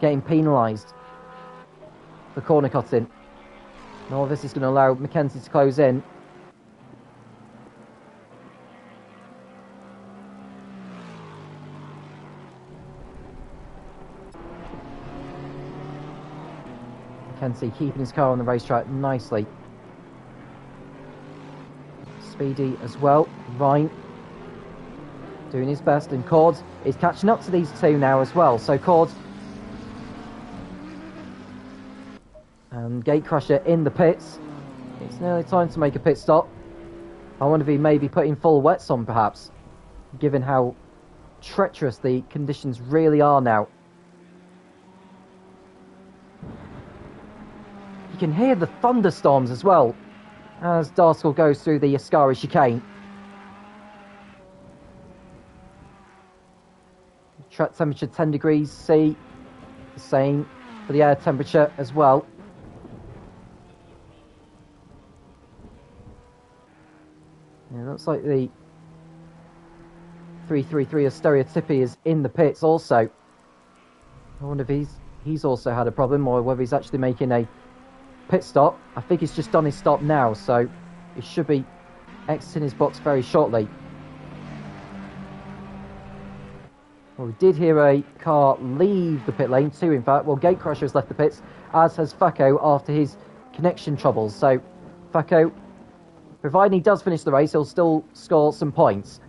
getting penalised for corner cutting. And all this is going to allow Mackenzie to close in. Mackenzie keeping his car on the racetrack nicely. Speedy as well. Ryan doing his best, and Cord is catching up to these two now as well. So Cord and Gatecrusher in the pits. It's nearly time to make a pit stop. I wonder if he may be putting full wets on perhaps, given how treacherous the conditions really are now. You can hear the thunderstorms as well as Darskell goes through the Ascari chicane. Track temperature 10 degrees C, the same for the air temperature as well. Yeah, looks like the 333 of Stereotypy is in the pits also. I wonder if he's also had a problem, or whether he's actually making a pit stop. I think he's just done his stop now, so he should be exiting his box very shortly. Well, we did hear a car leave the pit lane, two in fact. Well, Gatecrusher has left the pits, as has Facco after his connection troubles. So Facco, providing he does finish the race, he'll still score some points.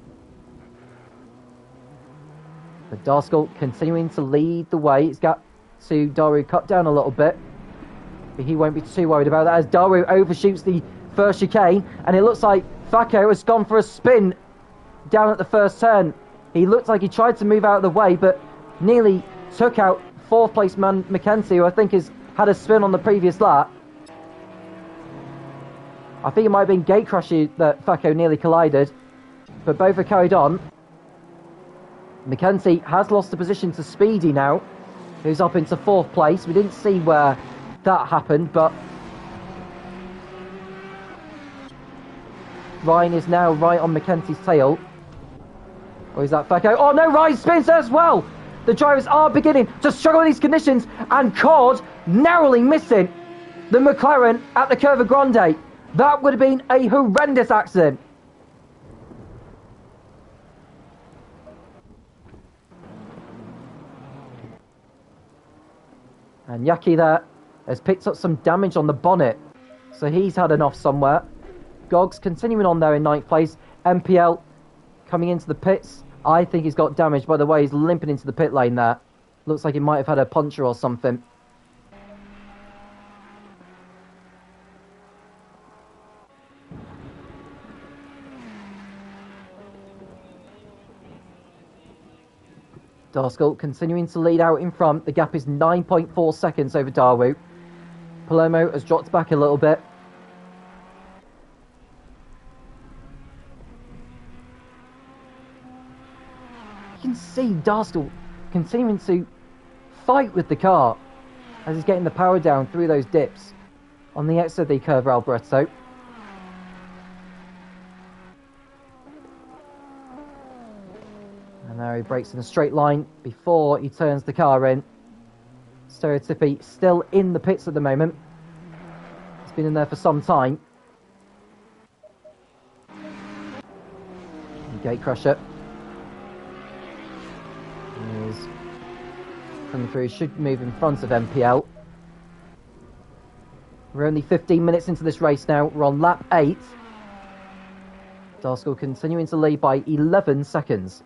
But Darskell continuing to lead the way. He's got to Daru cut down a little bit, but he won't be too worried about that as Daru overshoots the first chicane, and it looks like Facco has gone for a spin down at the first turn. He looked like he tried to move out of the way, but nearly took out fourth place man Mackenzie, who I think has had a spin on the previous lap. I think it might have been Gatecrusher that Facco nearly collided, but both are carried on. Mackenzie has lost the position to Speedy now, who's up into fourth place. We didn't see where that happened, but Ryan is now right on Mackenzie's tail. Or is that Facco? Oh no, Ryan spins as well! The drivers are beginning to struggle in these conditions, and Cord narrowly missing the McLaren at the Curva Grande. That would have been a horrendous accident. And Yaki there has picked up some damage on the bonnet, so he's had enough somewhere. Gogs continuing on there in ninth place. MPL coming into the pits. I think he's got damage by the way he's limping into the pit lane there. Looks like he might have had a puncture or something. Darskell continuing to lead out in front. The gap is 9.4 seconds over Daru. Palermo has dropped back a little bit. You can see Darskell continuing to fight with the car as he's getting the power down through those dips on the exit of the Curva Alboreto. And there he brakes in a straight line before he turns the car in. Stereotypy still in the pits at the moment. He's been in there for some time. Gatecrusher is coming through. He should move in front of MPL. We're only 15 minutes into this race now. We're on lap 8. Darskell continuing to lead by 11 seconds.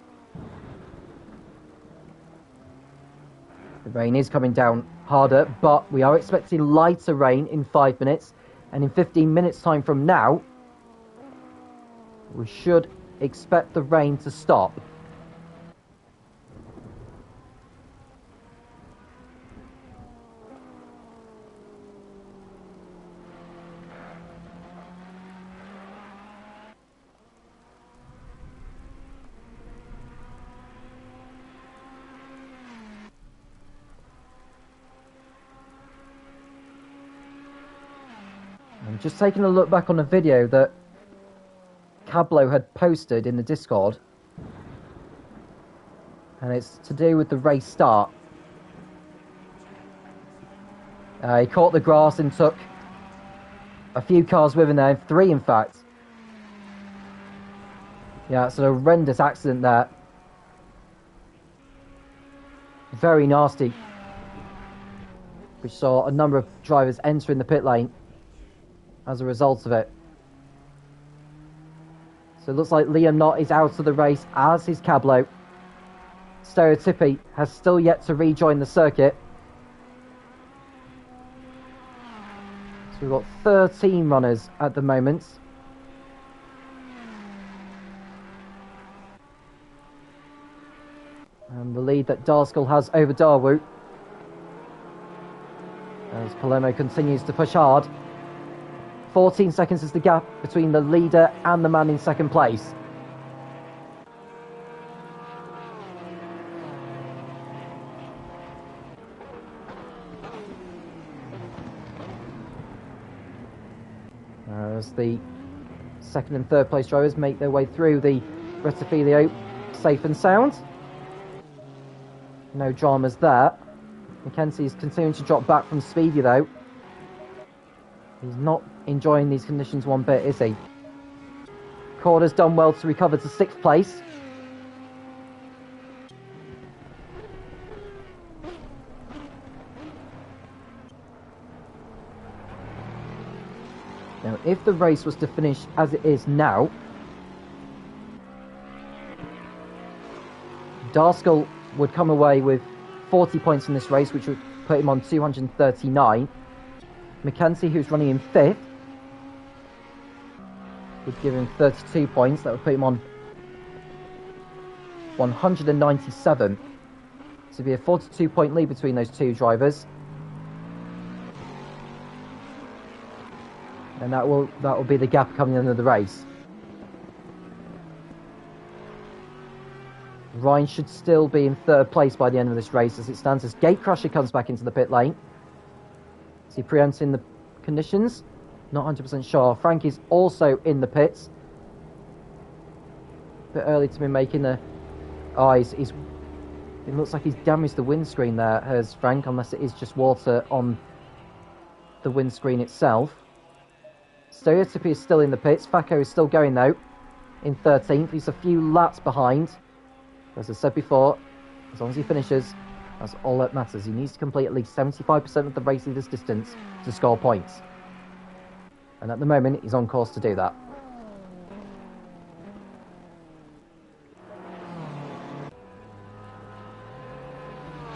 The rain is coming down harder, but we are expecting lighter rain in 5 minutes. And in 15 minutes time from now, we should expect the rain to stop. I'm just taking a look back on a video that Cablo had posted in the Discord, and it's to do with the race start. He caught the grass and took a few cars with him there, 3 in fact. Yeah, it's a horrendous accident there. Very nasty. We saw a number of drivers entering the pit lane as a result of it. So it looks like Liam Knott is out of the race, as is Cablo. Stereotypy has still yet to rejoin the circuit. So we've got 13 runners at the moment. And the lead that Darskell has over Darwood, as Palermo continues to push hard. 14 seconds is the gap between the leader and the man in second place. As the second and third place drivers make their way through the Rettifilio safe and sound. No dramas there. Mackenzie is continuing to drop back from Speedy though. He's not enjoying these conditions one bit, is he? Corder's done well to recover to 6th place. Now, if the race was to finish as it is now, Darskell would come away with 40 points in this race, which would put him on 239. Mackenzie, who's running in 5th, would give him 32 points. That would put him on 197. So it'd be a 42-point lead between those two drivers. And that will be the gap coming into the race. Ryan should still be in 3rd place by the end of this race as it stands, as Gatecrusher comes back into the pit lane. Is he preempting the conditions? Not 100% sure. Frank is also in the pits. A bit early to be making the... Oh, it looks like he's damaged the windscreen there, has Frank, unless it is just water on the windscreen itself. Stereotypy is still in the pits. Facco is still going though, in 13th. He's a few laps behind. As I said before, as long as he finishes, that's all that matters. He needs to complete at least 75% of the race leader's distance to score points. And at the moment, he's on course to do that.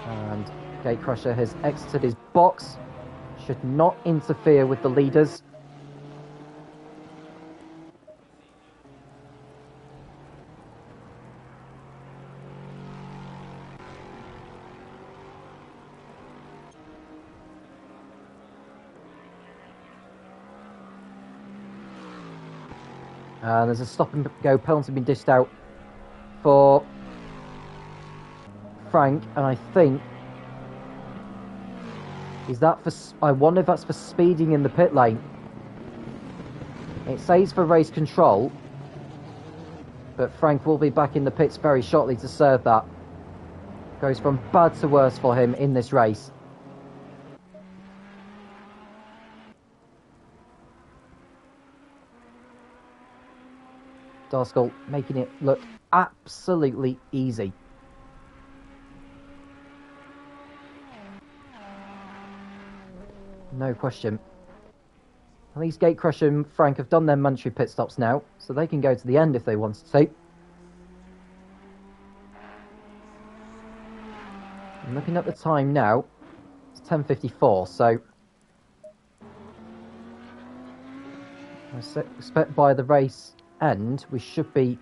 And Gatecrusher has exited his box. Should not interfere with the leaders. And there's a stop-and-go penalty being dished out for Frank, and I think... Is that for... I wonder if that's for speeding in the pit lane. It says for race control, but Frank will be back in the pits very shortly to serve that. Goes from bad to worse for him in this race. Darskell making it look absolutely easy. No question. At least Gatecrusher and Frank have done their mandatory pit stops now, so they can go to the end if they wanted to. looking at the time now, it's 10:54, so I expect by the race end we should be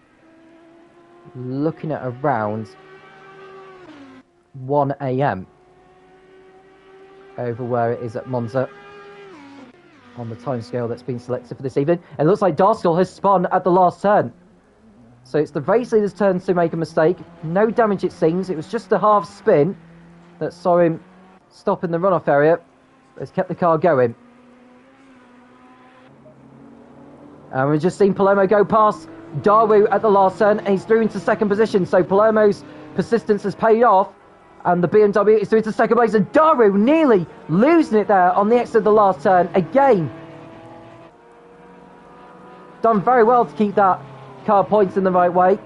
looking at around 1 AM over where it is at Monza on the timescale that's been selected for this evening. And it looks like Darskell has spun at the last turn. So it's the race leader's turn to make a mistake. No damage, it seems. It was just a half spin that saw him stop in the runoff area. It's kept the car going. And we've just seen Palermo go past Daru at the last turn, and he's through into second position. So Palermo's persistence has paid off, and the BMW is through to second place. And Daru nearly losing it there on the exit of the last turn again. Done very well to keep that car points in the right way.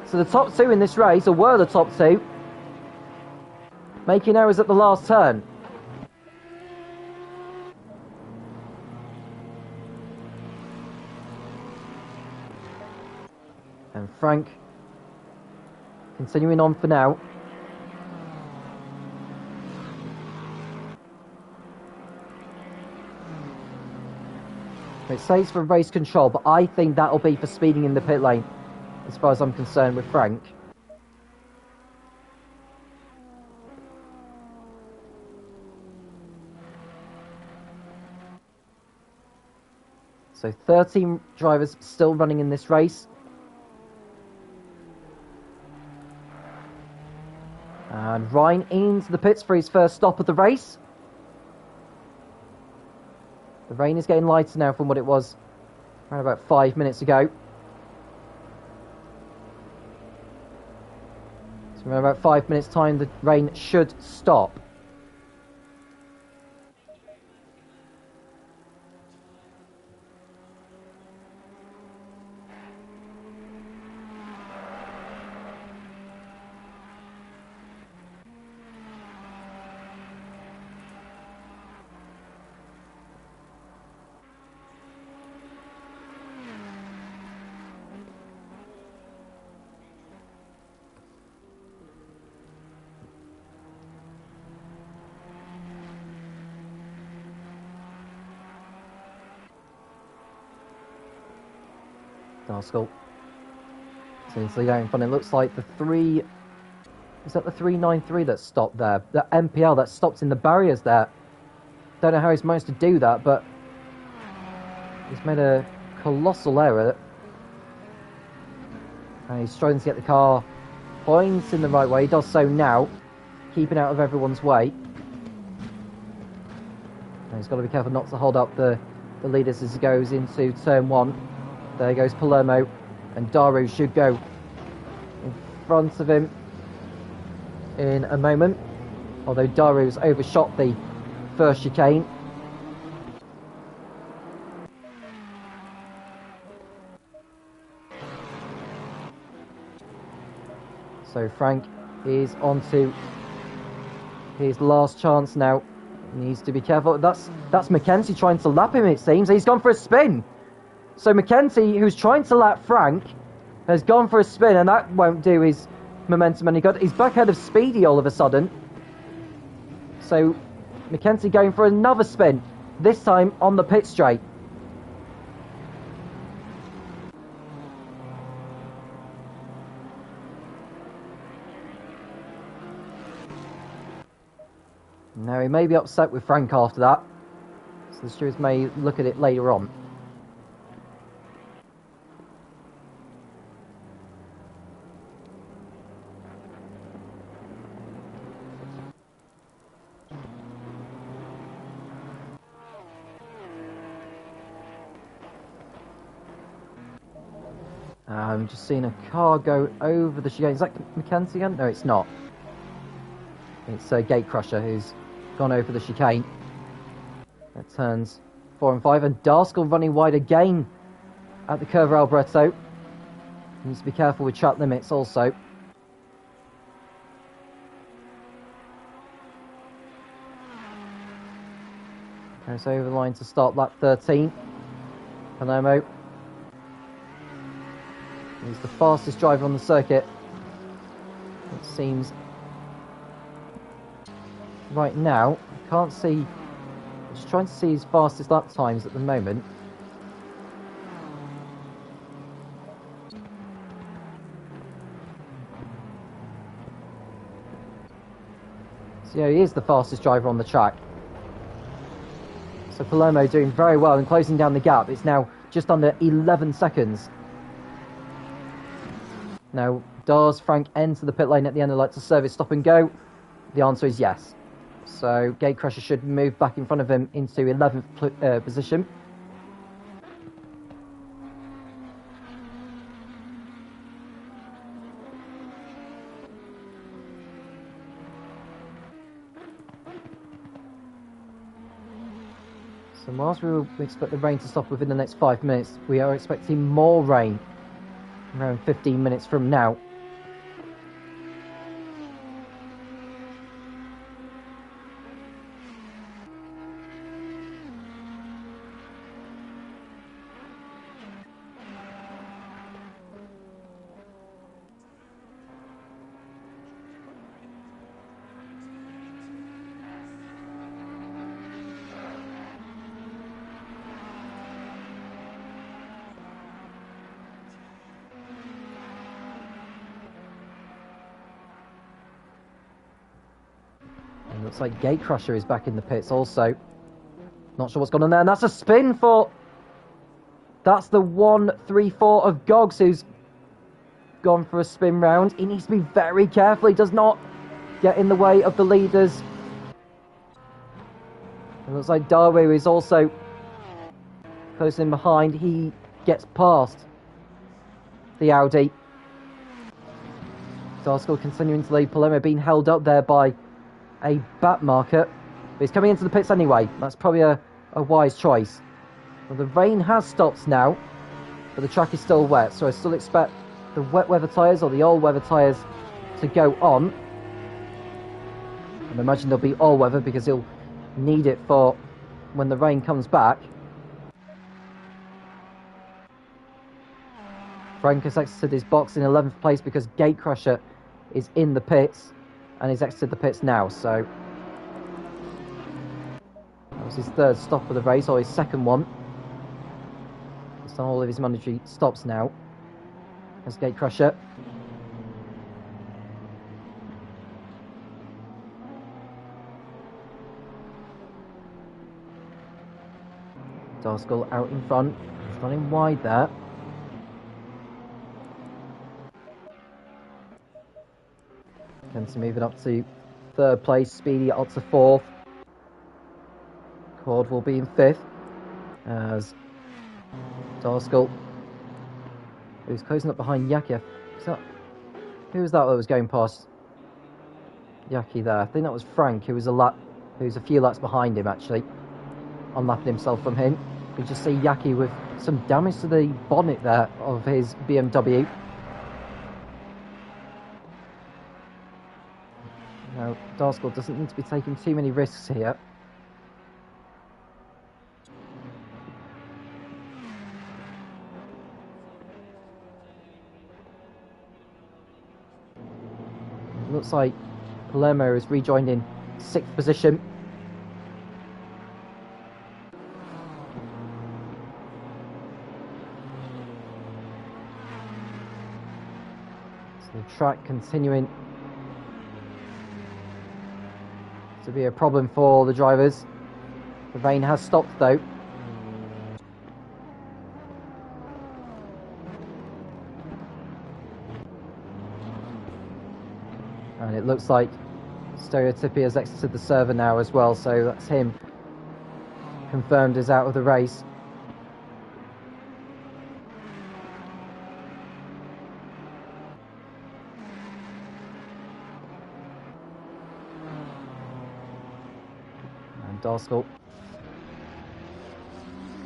So the top two in this race, or were the top two, making errors at the last turn. And Frank continuing on for now. It says for race control, but I think that'll be for speeding in the pit lane, as far as I'm concerned with Frank. So 13 drivers still running in this race. And Ryan into the pits for his first stop of the race. The rain is getting lighter now from what it was around about 5 minutes ago. So in about 5 minutes' time, the rain should stop. Darskell. So he's leading out in front. It looks like the three... Is that the 393 that stopped there? The MPL that stopped in the barriers there. Don't know how he's managed to do that, but he's made a colossal error. And he's trying to get the car points in the right way. He does so now, keeping out of everyone's way. And he's got to be careful not to hold up the leaders as he goes into turn one. There goes Palermo, and Daru should go in front of him in a moment. Although Daru's overshot the first chicane. So Frank is on to his last chance now. He needs to be careful. That's Mackenzie trying to lap him, it seems. He's gone for a spin. So Mackenzie, who's trying to lap Frank, has gone for a spin, and that won't do his momentum any good. He's back ahead of Speedy all of a sudden. So Mackenzie going for another spin, this time on the pit straight. Now he may be upset with Frank after that, so the stewards may look at it later on. I'm just seeing a car go over the chicane. Is that Mackenzie again? No, it's not. It's Gatecrusher who's gone over the chicane. That turns 4 and 5, and Darskell running wide again at the Curva Alboreto. Needs to be careful with track limits also. Goes over the line to start lap 13. Palermo. He's the fastest driver on the circuit, it seems, right now. I can't see. I'm just trying to see his fastest lap times at the moment. So yeah, he is the fastest driver on the track. So Palermo doing very well and closing down the gap. It's now just under 11 seconds. Now, does Frank enter the pit lane at the end and like to service stop and go? The answer is yes. So Gatecrusher should move back in front of him into 11th position. So whilst we expect the rain to stop within the next 5 minutes, we are expecting more rain around 15 minutes from now. And looks like Gatecrusher is back in the pits also. Not sure what's gone on there, and that's a spin for... That's the 1-3-4 of Gogs, who's gone for a spin round. He needs to be very careful. He does not get in the way of the leaders. It looks like Daru is also close in behind. He gets past the Audi. Darskell continuing to lead. Palermo being held up there by a bat marker. But he's coming into the pits anyway. That's probably a wise choice. Well, the rain has stopped now, but the track is still wet, so I still expect the wet weather tyres or the all weather tyres to go on. I imagine they'll be all weather because he'll need it for when the rain comes back. Frank has exited his box in 11th place because Gatecrusher is in the pits and he's exited the pits now, so that was his third stop of the race, or his second one. He's done all of his mandatory stops now as Gatecrusher. Darskell out in front. He's running wide there. Kenton moving up to third place. Speedy up to fourth. Cord will be in fifth as Darskell, who's closing up behind Yaki. Who was that was going past Yaki there? I think that was Frank, who's a few laps behind him actually, unlapping himself from him. You just see Yaki with some damage to the bonnet there of his BMW. Now, Darskell doesn't need to be taking too many risks here. It looks like Palermo is rejoined in 6th position. So the track continuing to be a problem for the drivers. The rain has stopped though. And it looks like Stereotypy has exited the server now as well, so that's him confirmed as out of the race. And Darskell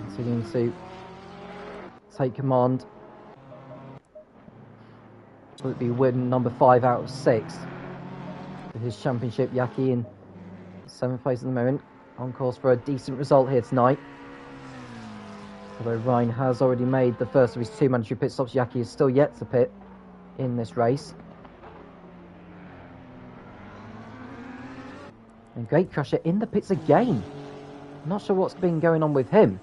continuing to take command. Will it be win number 5 out of 6 for his championship? Yaki in 7th place at the moment, on course for a decent result here tonight. Although Ryan has already made the first of his 2 mandatory pit stops, Yaki is still yet to pit in this race. And Gatecrasher in the pits again. I'm not sure what's been going on with him.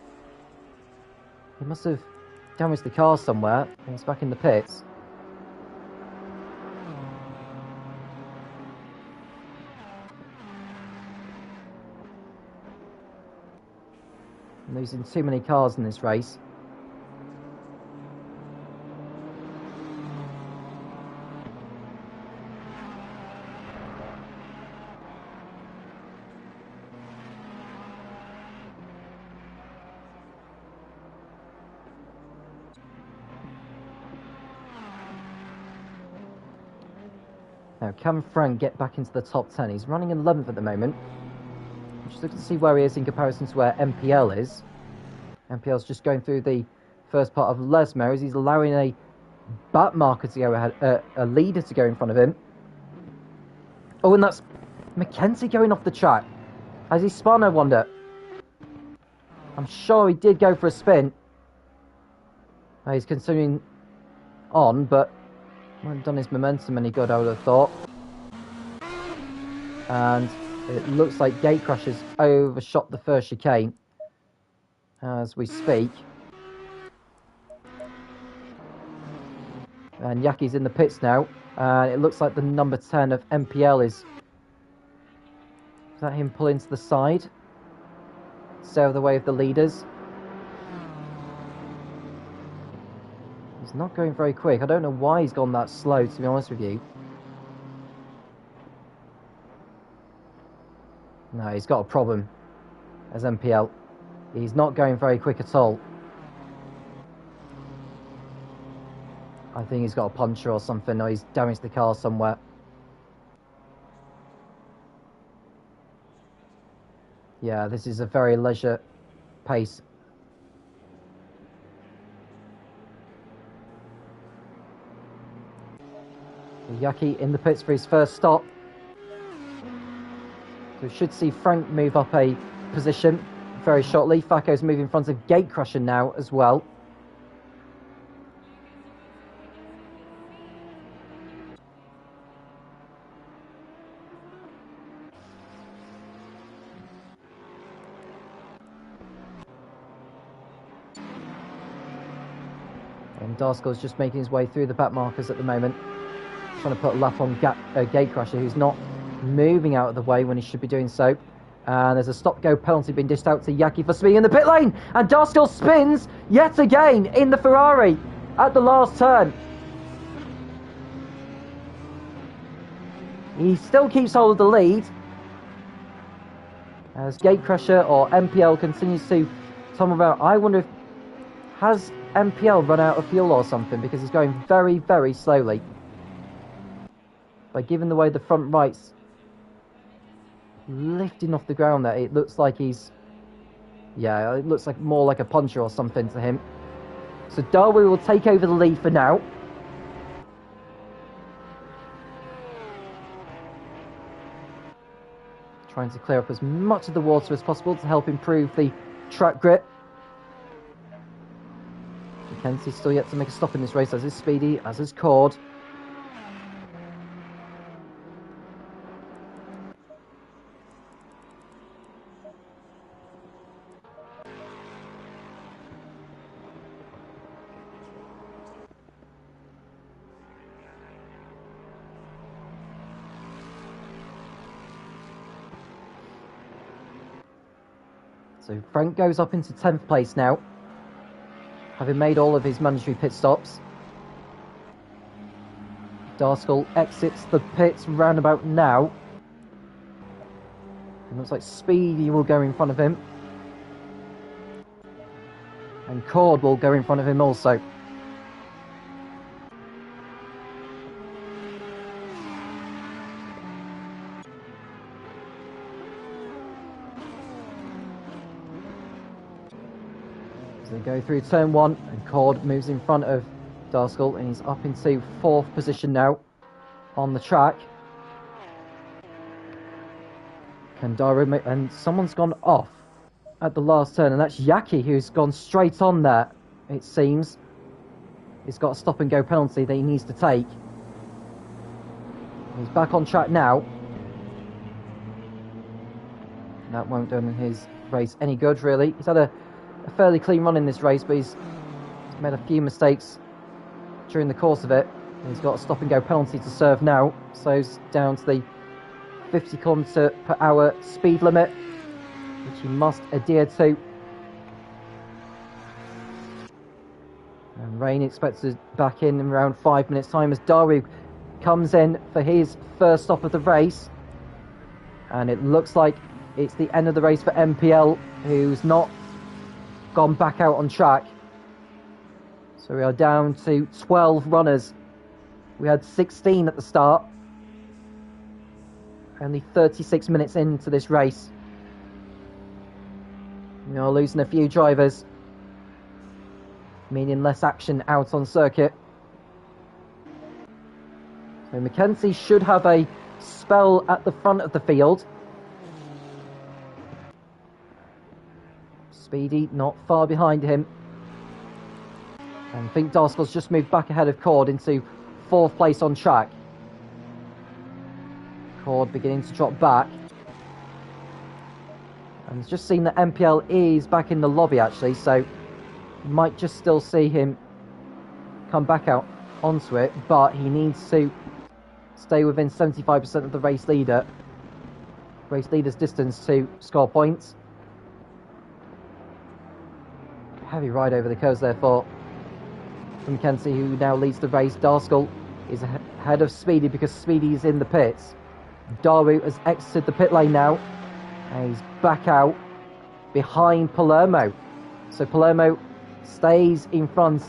He must have damaged the car somewhere, and he's back in the pits. I'm losing too many cars in this race. Now, can Frank get back into the top 10? He's running 11th at the moment. I'm just looking to see where he is in comparison to where MPL is. MPL's just going through the first part of Lesmo as he's allowing a back marker to go ahead, a leader to go in front of him. Oh, and that's Mackenzie going off the track. Has he spun, I wonder? I'm sure he did go for a spin. He's continuing on, but hasn't done his momentum any good, I would have thought. And it looks like Gatecrasher's overshot the first chicane as we speak. And Yaki's in the pits now. And it looks like the number 10 of MPL is that him pulling to the side? Stay out of the way of the leaders. He's not going very quick. I don't know why he's gone that slow, to be honest with you. No, he's got a problem as MPL. He's not going very quick at all. I think he's got a puncture or something, or he's damaged the car somewhere. Yeah, this is a very leisure pace. Yaki in the pits for his first stop. So we should see Frank move up a position very shortly. Faco's moving in front of Gatecrasher now as well. And Darskill's just making his way through the back markers at the moment. Trying to put a lap on Gatecrasher, who's not moving out of the way when he should be doing so. And there's a stop-go penalty being dished out to Yaki for speeding in the pit lane. And Darskill spins yet again in the Ferrari at the last turn. He still keeps hold of the lead as Gatecrasher or MPL continues to tumble about. I wonder if has MPL run out of fuel or something, because he's going very, very slowly. By giving the way the front right's lifting off the ground there, it looks like he's... Yeah, it looks like more like a puncher or something to him. So Darwin will take over the lead for now. Trying to clear up as much of the water as possible to help improve the track grip. Mackenzie's still yet to make a stop in this race, as is Speedy, as is Cord. So Frank goes up into 10th place now, having made all of his mandatory pit stops. Darskill exits the pits roundabout now. It looks like Speedy will go in front of him. And Cord will go in front of him also. They go through turn 1, and Cord moves in front of Darskill, and he's up into 4th position now on the track. Kandara, and someone's gone off at the last turn, and that's Yaki, who's gone straight on there, it seems. He's got a stop and go penalty that he needs to take. He's back on track now. That won't do his race any good, really. He's had a fairly clean run in this race, but he's made a few mistakes during the course of it. He's got a stop-and-go penalty to serve now, so he's down to the 50 km/h speed limit, which he must adhere to. And Rain expected back in around 5 minutes' time as Daru comes in for his first stop of the race. And it looks like it's the end of the race for MPL, who's not gone back out on track. So we are down to 12 runners. We had 16 at the start. Only 36 minutes into this race. We are losing a few drivers, meaning less action out on circuit. So Mackenzie should have a spell at the front of the field. Speedy not far behind him. And I think Darskell's just moved back ahead of Cord into 4th place on track. Cord beginning to drop back. And it's just seen that MPL is back in the lobby actually, so you might just still see him come back out onto it, but he needs to stay within 75% of the race leader's distance to score points. Heavy ride over the curves there for Mackenzie, who now leads the race. Darskell is ahead of Speedy because Speedy is in the pits. Daru has exited the pit lane now, and he's back out behind Palermo. So Palermo stays in front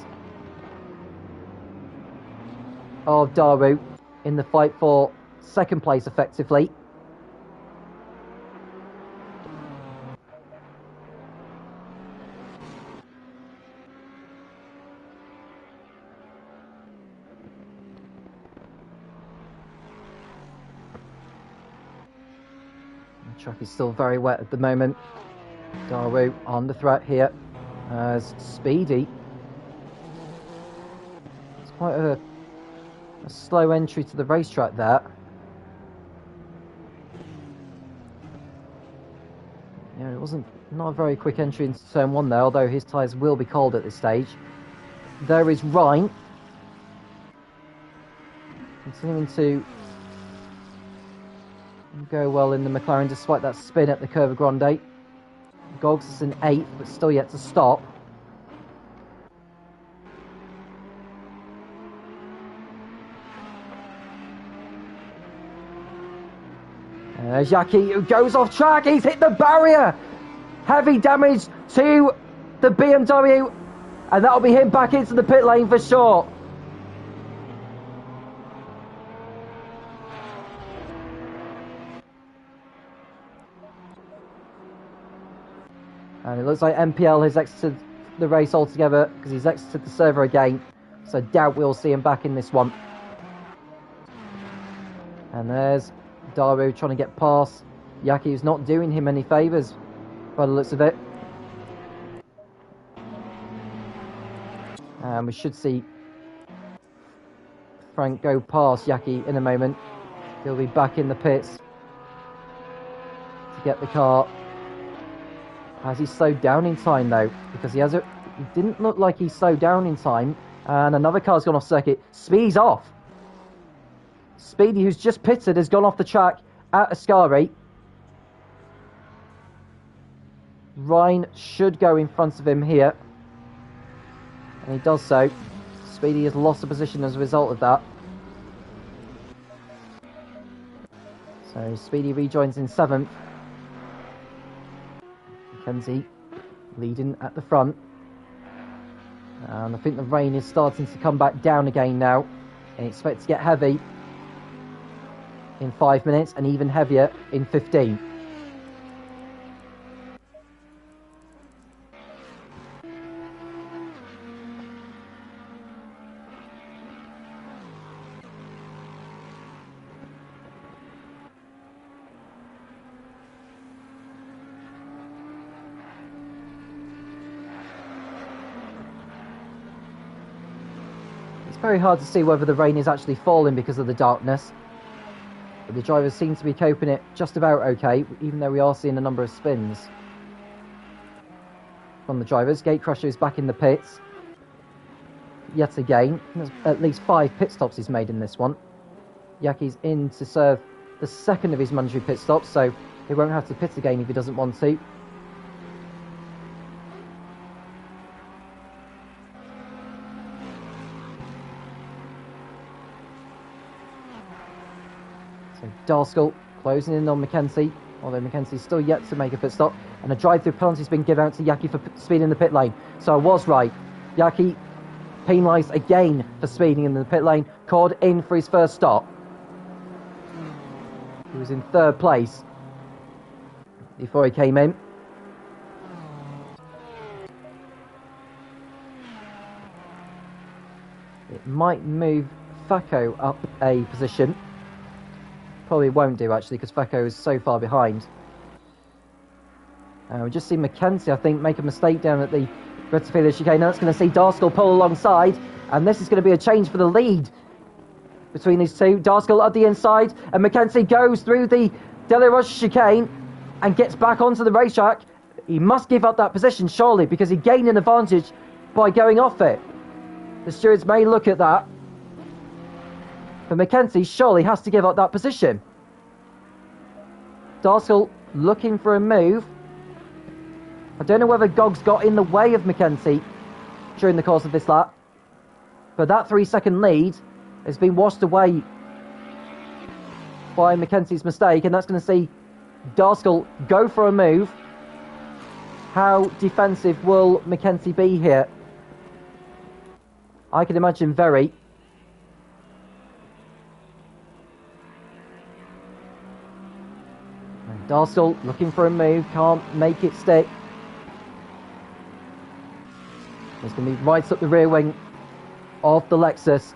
of Daru in the fight for 2nd place effectively. The track is still very wet at the moment. Daru on the threat here as Speedy. It's quite a slow entry to the racetrack there. Yeah, it wasn't not a very quick entry into turn 1 there, although his tyres will be cold at this stage. There is Ryan, continuing to go well in the McLaren despite that spin at the Curva Grande. Goggs is in 8th, but still yet to stop. There's Yaki, who goes off track. He's hit the barrier. Heavy damage to the BMW, and that'll be him back into the pit lane for sure. And it looks like MPL has exited the race altogether because he's exited the server again. So I doubt we'll see him back in this one. And there's Daru trying to get past Yaki, who's not doing him any favours by the looks of it. And we should see Frank go past Yaki in a moment. He'll be back in the pits to get the car. Has he slowed down in time though? Because he didn't look like he slowed down in time. And another car's gone off circuit. Speedy's off. Speedy, who's just pitted, has gone off the track at Ascari. Ryan should go in front of him here. And he does so. Speedy has lost a position as a result of that. So Speedy rejoins in 7th. Mackenzie leading at the front. And I think the rain is starting to come back down again now. And expect to get heavy in 5 minutes and even heavier in 15. It's very hard to see whether the rain is actually falling because of the darkness. But the drivers seem to be coping it just about okay, even though we are seeing a number of spins from the drivers. Gatecrasher is back in the pits yet again. There's at least 5 pit stops he's made in this one. Yaki's in to serve the second of his mandatory pit stops, so he won't have to pit again if he doesn't want to. So Darskell closing in on Mackenzie, although Mackenzie's still yet to make a pit stop, and a drive-through penalty has been given out to Yaki for speeding in the pit lane. So I was right. Yaki penalised again for speeding in the pit lane, called in for his first stop. He was in 3rd place before he came in. It might move Facco up a position. Probably won't do, actually, because Facco is so far behind. We just see Mackenzie, I think, make a mistake down at the Tequila chicane. Now it's going to see Darskell pull alongside, and this is going to be a change for the lead between these two. Darskell at the inside, and Mackenzie goes through the Delaroche chicane and gets back onto the racetrack. He must give up that position, surely, because he gained an advantage by going off it. The stewards may look at that, but Mackenzie surely has to give up that position. Darskell looking for a move. I don't know whether Gog's got in the way of Mackenzie during the course of this lap, but that 3-second lead has been washed away by Mackenzie's mistake, and that's going to see Darskell go for a move. How defensive will Mackenzie be here? I can imagine very. And Darskell looking for a move, can't make it stick. He's going to be right up the rear wing of the Lexus.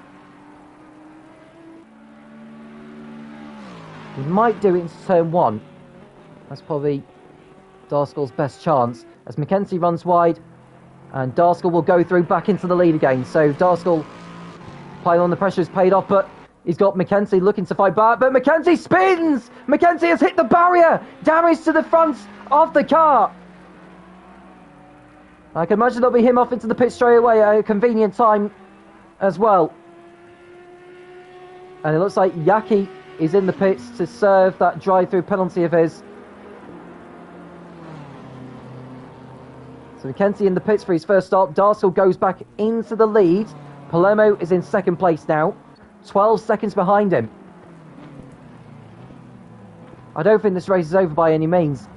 He might do it into turn 1. That's probably Darskell's best chance, as Mackenzie runs wide, and Darskell will go through back into the lead again. So Darskell, pile on the pressure is paid off, but he's got Mackenzie looking to fight back, but Mackenzie spins! Mackenzie has hit the barrier! Damage to the front of the car! I can imagine that'll be him off into the pit straight away at a convenient time as well. And it looks like Yaki is in the pits to serve that drive-through penalty of his. So Mackenzie in the pits for his first stop. Darskell goes back into the lead. Palermo is in 2nd place now, 12 seconds behind him. I don't think this race is over by any means.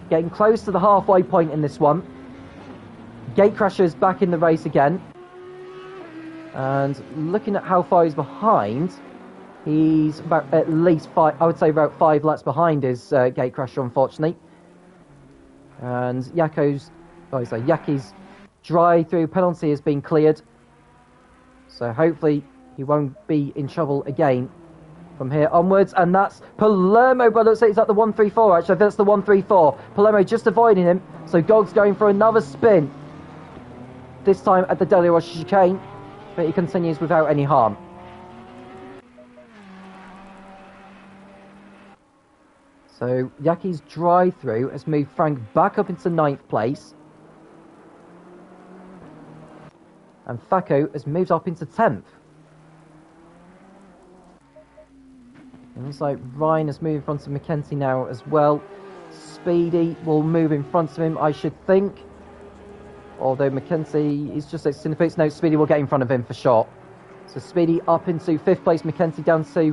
Getting close to the halfway point in this one. Gatecrasher's back in the race again. And looking at how far he's behind, he's about at least 5, I would say about 5 laps behind his Gatecrasher, unfortunately. And Yaki's drive-through penalty has been cleared. So hopefully he won't be in trouble again from here onwards. And that's Palermo, but looks like he's at the 134, actually. I think that's the 134. Palermo just avoiding him. So Gog's going for another spin. This time at the Delaroche chicane, but he continues without any harm. So Yaki's drive-through has moved Frank back up into 9th place. And Facco has moved up into 10th. It looks like Ryan has moved in front of Mackenzie now as well. Speedy will move in front of him, I should think. Although Mackenzie is just in the pits. No, Speedy will get in front of him for sure. So Speedy up into 5th place. Mackenzie down to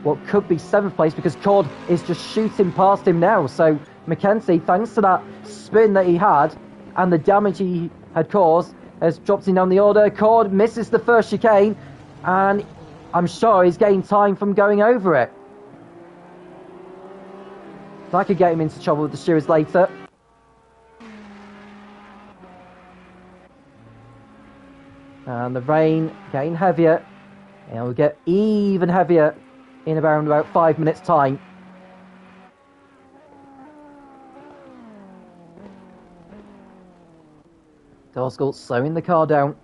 what could be 7th place, because Cord is just shooting past him now. So Mackenzie, thanks to that spin that he had and the damage he had caused, has dropped him down the order. Cord misses the first chicane, and I'm sure he's gained time from going over it. That could get him into trouble with the stewards later. And the rain getting heavier, and it will get even heavier in around about 5 minutes' time. Darskell slowing the car down.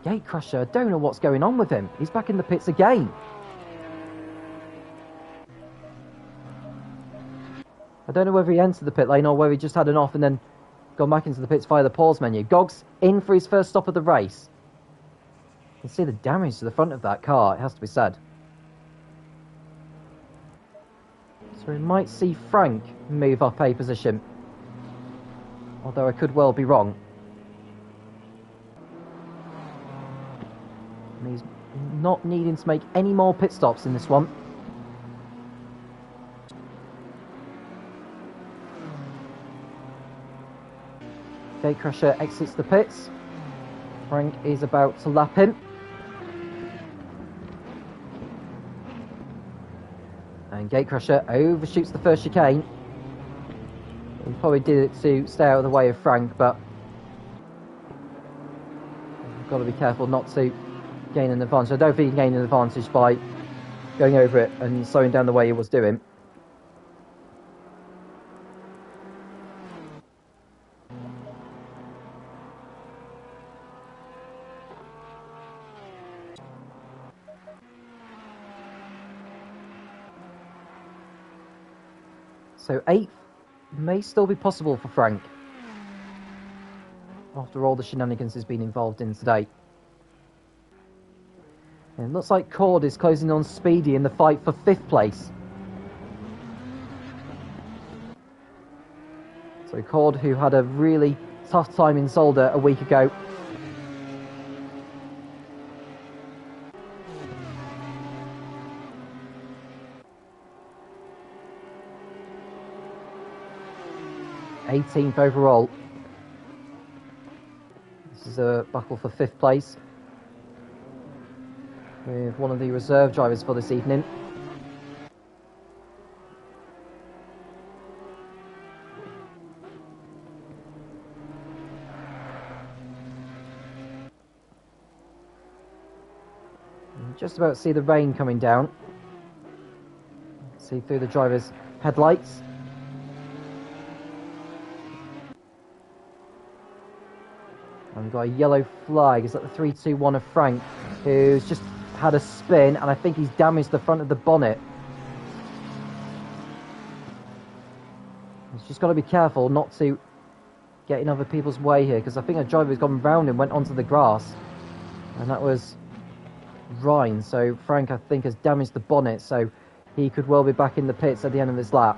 Gatecrasher, I don't know what's going on with him. He's back in the pits again. I don't know whether he entered the pit lane or whether he just had an off and then gone back into the pits via the pause menu. Gogs in for his first stop of the race. You can see the damage to the front of that car, it has to be said. So we might see Frank move up a position. Although I could well be wrong. And he's not needing to make any more pit stops in this one. Gatecrasher exits the pits. Frank is about to lap him. And Gatecrasher overshoots the first chicane. He probably did it to stay out of the way of Frank, but you've got to be careful not to gain an advantage. I don't think he gained an advantage by going over it and slowing down the way he was doing. So 8th may still be possible for Frank, after all the shenanigans he's been involved in today. And it looks like Cord is closing on Speedy in the fight for 5th place. So Cord, who had a really tough time in Zolder a week ago. '18th overall. This is a battle for 5th place, with one of the reserve drivers for this evening. Just about to see the rain coming down. See through the driver's headlights. And we've got a yellow flag. Is that the 3-2-1 of Frank, who's just had a spin, and I think he's damaged the front of the bonnet. He's just got to be careful not to get in other people's way here, because I think a driver has gone round and went onto the grass, and that was Ryan. So Frank, I think, has damaged the bonnet, so he could well be back in the pits at the end of this lap.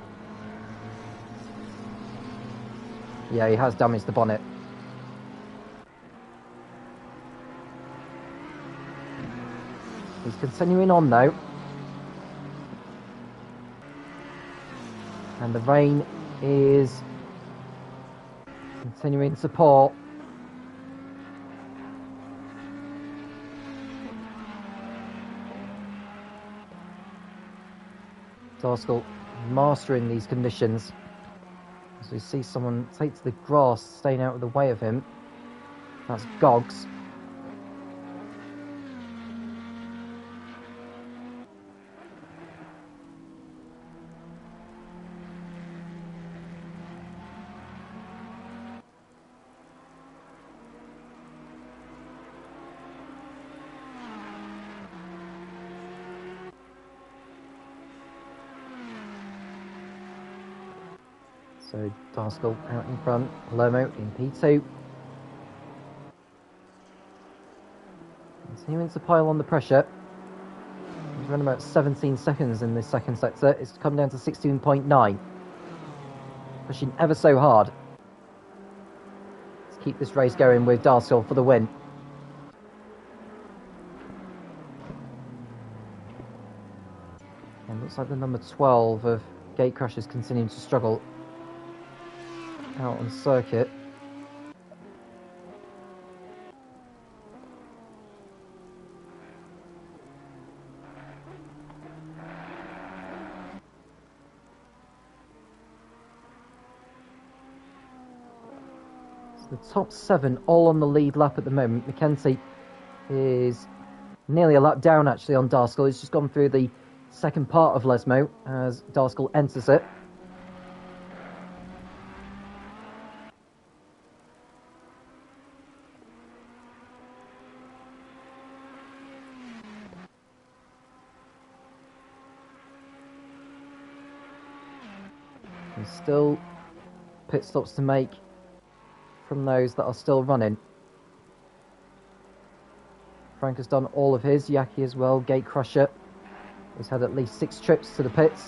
Yeah, he has damaged the bonnet. He's continuing on though. And the rain is continuing to pour. Darskell mastering these conditions. As we see someone take to the grass, staying out of the way of him. That's Gogs. So Darskell out in front, Palermo in P2. Continuing to pile on the pressure. He's run about 17 seconds in this second sector. It's come down to 16.9. Pushing ever so hard. Let's keep this race going with Darskell for the win. And looks like the number 12 of Gatecrashers continuing to struggle out on circuit. So the top 7 all on the lead lap at the moment. McKenzie is nearly a lap down actually on Darskell. He's just gone through the second part of Lesmo as Darskell enters it. There's still pit stops to make from those that are still running. Frank has done all of his. Yaki as well, Gate Crusher. He's had at least 6 trips to the pits.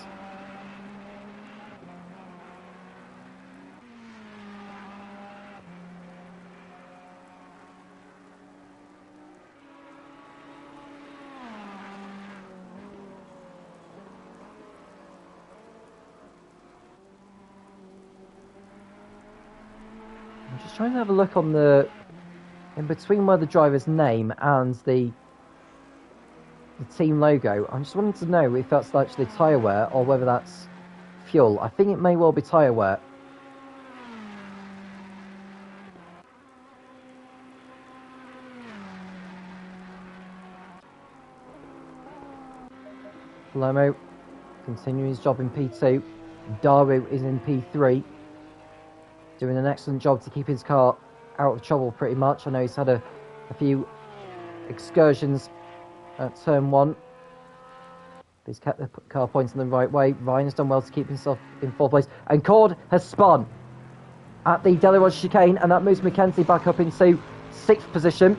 I'm just trying to have a look on the... in between where the driver's name and the team logo. I'm just wanting to know if that's actually tyre wear or whether that's fuel. I think it may well be tyre wear. Palermo continuing his job in P2. Daru is in P3. Doing an excellent job to keep his car out of trouble pretty much. I know he's had a few excursions at turn 1. He's kept the car pointing the right way. Ryan has done well to keep himself in 4th place. And Cord has spun at the Delarose chicane, and that moves Mackenzie back up into 6th position.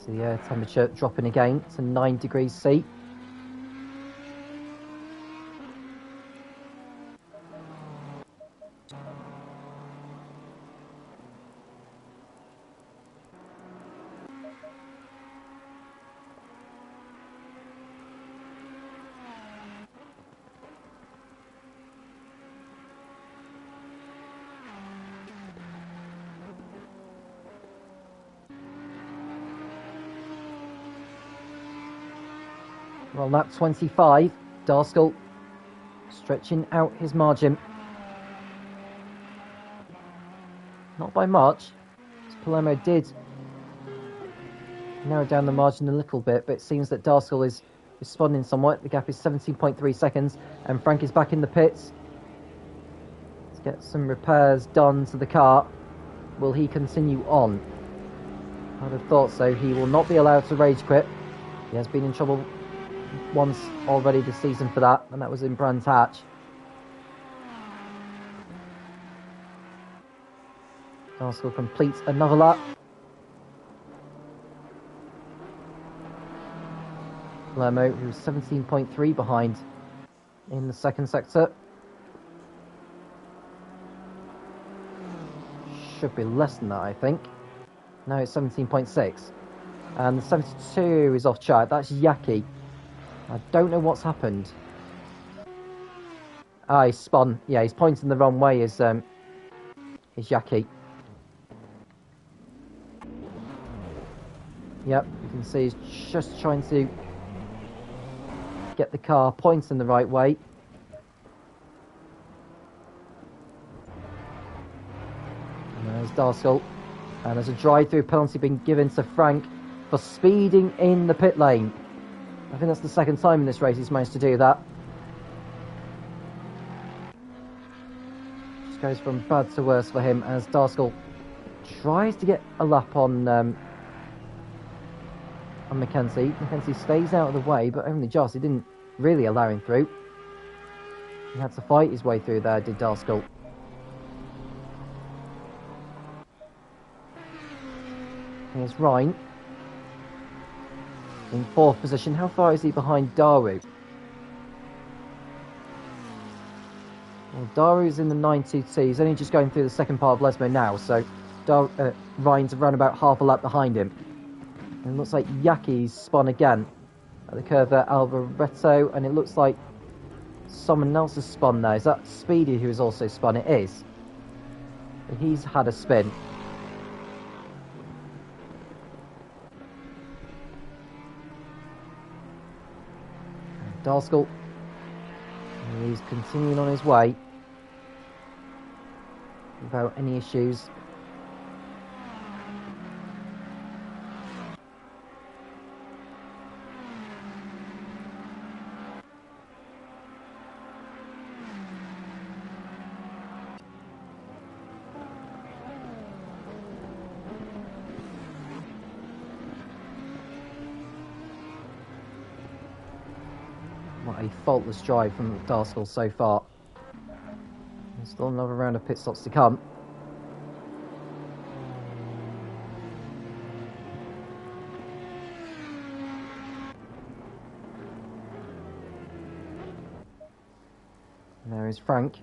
The air temperature dropping again to 9 degrees C. Well, lap 25, Darskell stretching out his margin. Not by much. Palermo did narrow down the margin a little bit, but it seems that Darskell is responding somewhat. The gap is 17.3 seconds, and Frank is back in the pits. Let's get some repairs done to the car. Will he continue on? I'd have thought so. He will not be allowed to rage quit. He has been in trouble once already this season for that, and that was in Brands Hatch. Darskell completes another lap. Palermo, who's 17.3 behind in the second sector. Should be less than that, I think. No, it's 17.6. And the 72 is off track. That's Yaki. I don't know what's happened. Ah, he's spun. Yeah, he's pointing the wrong way, is Yaki. Yep, you can see he's just trying to get the car pointing the right way. And there's Darskell. And there's a drive-through penalty being given to Frank for speeding in the pit lane. I think that's the second time in this race he's managed to do that. Just goes from bad to worse for him as Darskell tries to get a lap on Mackenzie. Mackenzie stays out of the way, but only just. He didn't really allow him through. He had to fight his way through there, did Darskell. Here's Ryan in 4th position. How far is he behind Daru? Well, Daru's in the 922. He's only just going through the second part of Lesmo now, so Ryan's around about half a lap behind him. And it looks like Yaki's spun again at the curve at Alvaretto, and it looks like someone else has spun there. Is that Speedy who has also spun? It is. But he's had a spin. Darskell, he's continuing on his way without any issues. absolutely faultless drive from Darskell so far. There's still another round of pit stops to come. And there is Frank.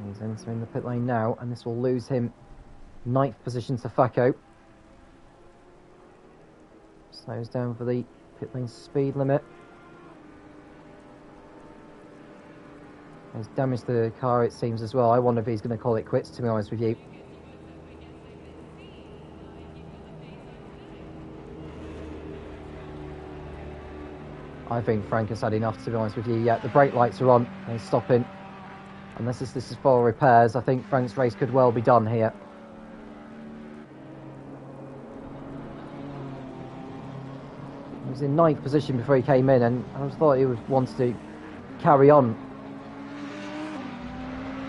He's entering the pit lane now, and this will lose him 9th position to Facco. Slows down for the pit lane speed limit. He's damaged the car, it seems, as well. I wonder if he's going to call it quits, to be honest with you. I think Frank has had enough, to be honest with you. Yeah, the brake lights are on, and he's stopping. Unless this is for repairs, I think Frank's race could well be done here. He was in 9th position before he came in, and I thought he would want to carry on.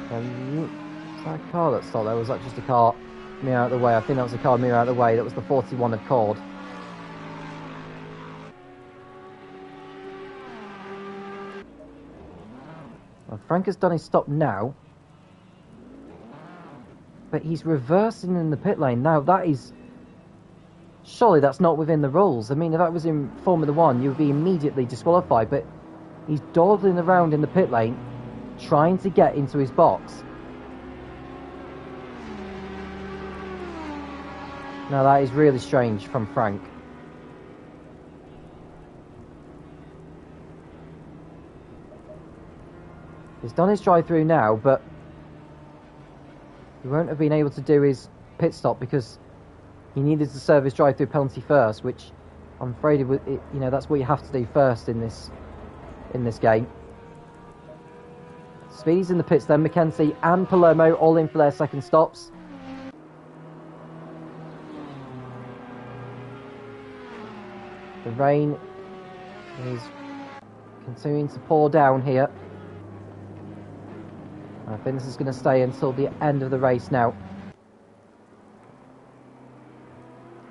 Was that a car that stopped there? Was that just a car me out of the way? I think that was a car me out of the way. That was the 41 Accord. Well, Frank has done his stop now, but he's reversing in the pit lane. Now, that is... Surely that's not within the rules. I mean, if that was in Formula 1, you would be immediately disqualified, but he's dawdling around in the pit lane, trying to get into his box. Now, that is really strange from Frank. He's done his drive-through now, but he won't have been able to do his pit stop because he needed to serve his drive-through penalty first, which I'm afraid you know, that's what you have to do first in this game. Speedy's in the pits then. Mackenzie and Palermo all in for their second stops. The rain is continuing to pour down here. I think this is going to stay until the end of the race now.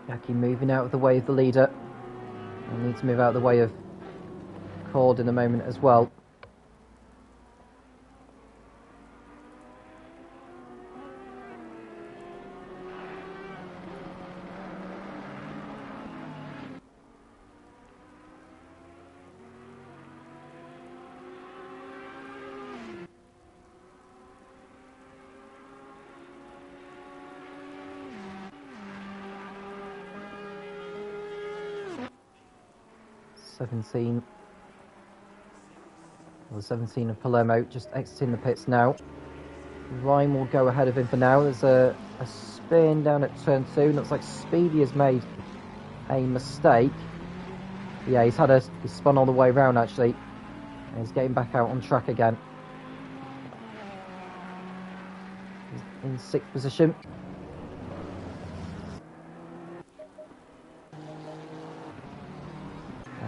Jackie moving out of the way of the leader. I need to move out of the way of Cord in a moment as well. The 17 of Palermo just exiting the pits now. Ryan will go ahead of him for now. There's a spin down at turn 2. Looks like Speedy has made a mistake. Yeah, he's spun all the way around actually. And he's getting back out on track again. He's in 6th position.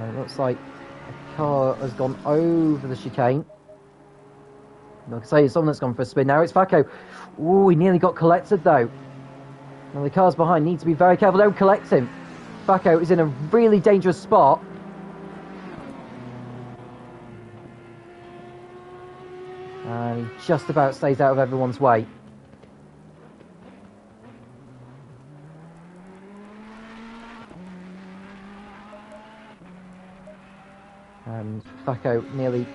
It looks like a car has gone over the chicane. Like I say, someone that's gone for a spin now. It's Facco. Ooh, he nearly got collected though. Now the cars behind need to be very careful. Don't collect him. Facco is in a really dangerous spot. And he just about stays out of everyone's way. And Facco nearly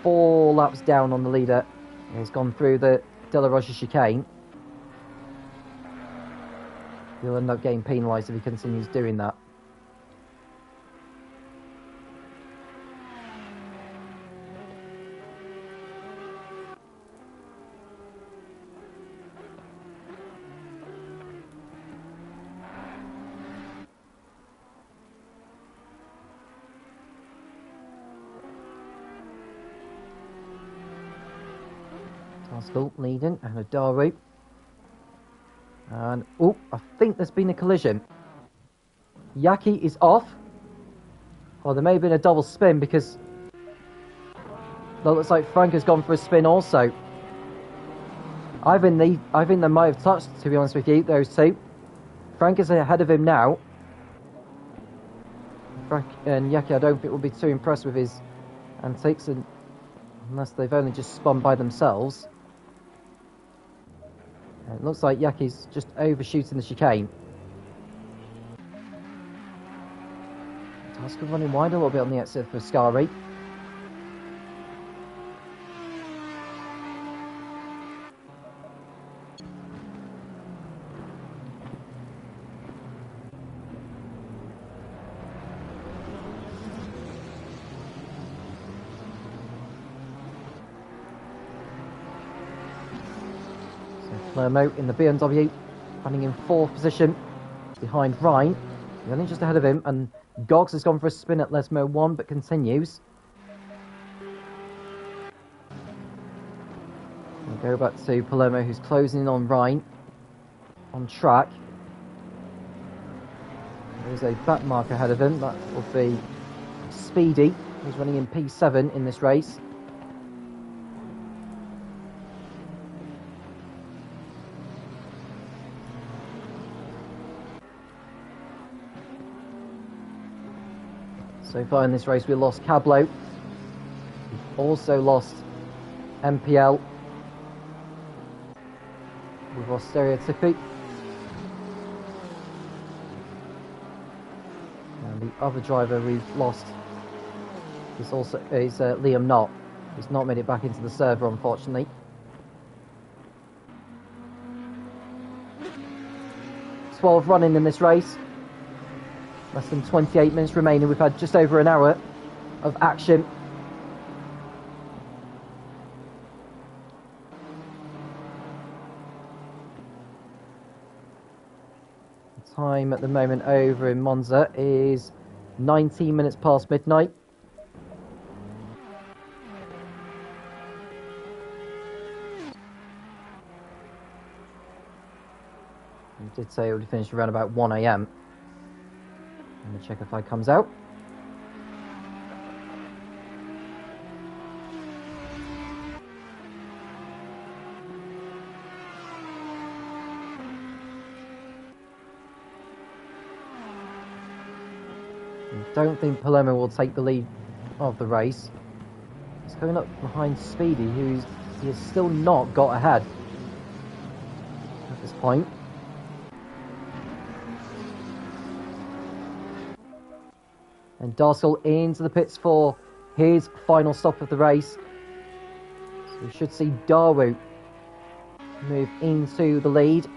4 laps down on the leader. He's gone through the De La Rocha chicane. He'll end up getting penalised if he continues doing that. Darskell leading, and a Daru. And, oh, I think there's been a collision. Yaki is off. Or there may have been a double spin because that looks like Frank has gone for a spin also. I think they might have touched, to be honest with you, those two. Frank is ahead of him now. Frank and Yaki, I don't think will be too impressed with his antics, unless they've only just spun by themselves. It looks like Yaki's just overshooting the chicane. Tasker running wide a little bit on the exit for Scari. Palermo in the BMW, running in 4th position behind Ryan. He's only just ahead of him, and Goggs has gone for a spin at Lesmo 1 but continues. We'll go back to Palermo, who's closing in on Ryan on track. There's a back mark ahead of him. That will be Speedy, who's running in P7 in this race. So far in this race, we lost Cablo. We've also lost MPL. We've lost Stereotypy. And the other driver we've lost is Liam Knott. He's not made it back into the server, unfortunately. "12 running in this race. Less than 28 minutes remaining. We've had just over an hour of action. The time at the moment over in Monza is 19 minutes past midnight. I did say it would finish around about 1 AM. I'm going to check if I comes out. I don't think Palermo will take the lead of the race. He's coming up behind Speedy, who he has still not got ahead at this point. And Darcel into the pits for his final stop of the race. So we should see Daru move into the lead.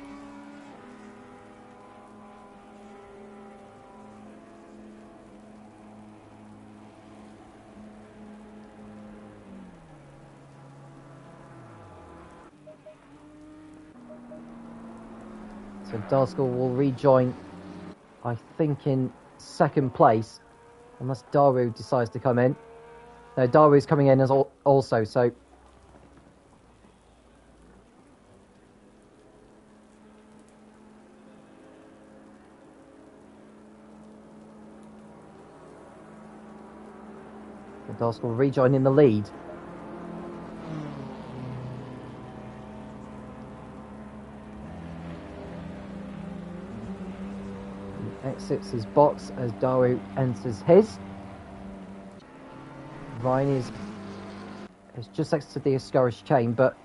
So Darcel will rejoin, I think, in 2nd place. Unless Daru decides to come in. No, Daru's coming in as also, so... Darcel will rejoin in the lead. He exits his box as Daru enters his. Ryan is just exited the Escorish chain, but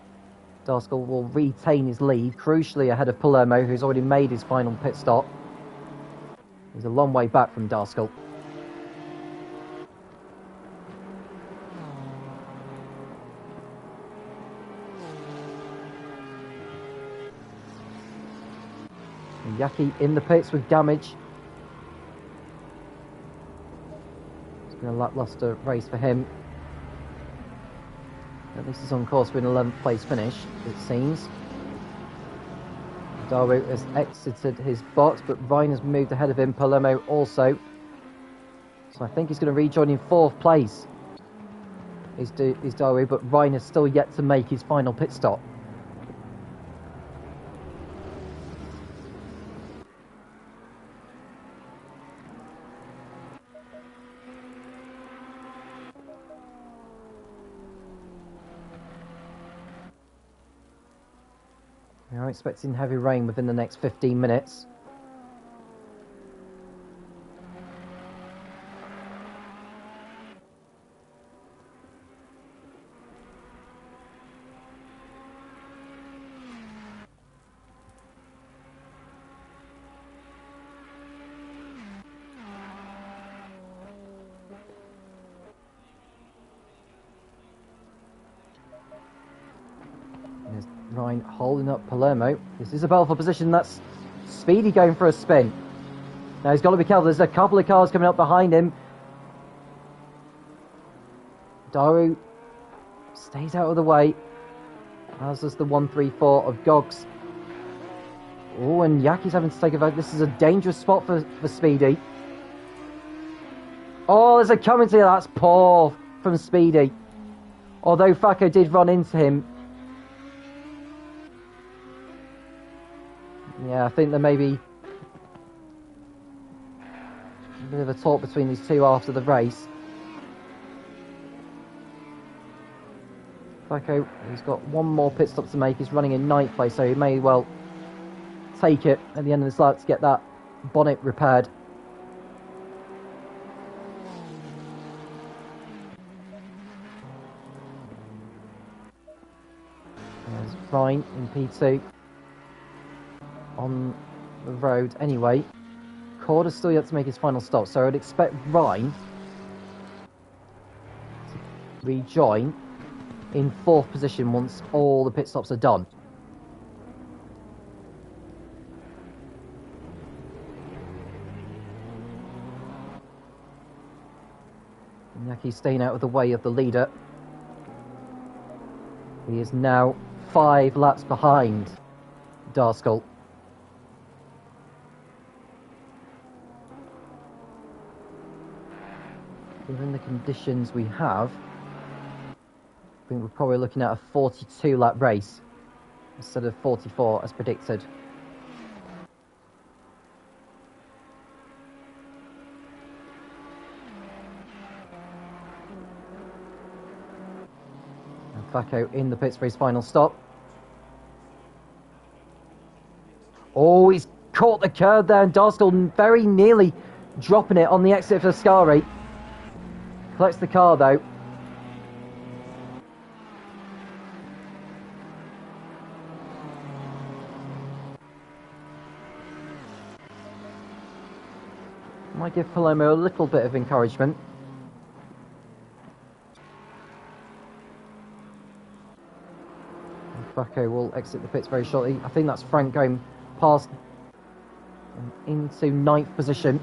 Darcel will retain his lead, crucially ahead of Palermo, who's already made his final pit stop. He's a long way back from Darcel. Yaki in the pits with damage. It's been a lackluster race for him. At least he's on course for an 11th place finish, it seems. Daru has exited his box, but Ryan has moved ahead of him. Palermo also. So I think he's going to rejoin in 4th place. Is Daru, but Ryan has still yet to make his final pit stop. We are expecting heavy rain within the next 15 minutes. Ryan holding up Palermo. This is a battle for position. That's Speedy going for a spin. Now he's got to be careful. There's a couple of cars coming up behind him. Daru stays out of the way, as does the 134 of Gogs. Oh, and Yaki's having to take a vote. This is a dangerous spot for Speedy. Oh, there's a coming to you. That's poor from Speedy. Although Facco did run into him. Yeah, I think there may be a bit of a talk between these two after the race. Facco, he's got one more pit stop to make. He's running in 9th place, so he may well take it at the end of this lap to get that bonnet repaired. There's Ryan in P2 on the road anyway. Corda's still yet to make his final stop, so I'd expect Ryan to rejoin in 4th position once all the pit stops are done. Yaki's staying out of the way of the leader. He is now 5 laps behind Darskell. Given the conditions we have, I think we're probably looking at a 42 lap race instead of 44 as predicted. And Facco in the pits for his final stop. Oh, he's caught the curb there, and Darskell very nearly dropping it on the exit for Ascari. Collects the car though. Might give Palermo a little bit of encouragement. Facco will exit the pits very shortly. I think that's Frank going past and into 9th position.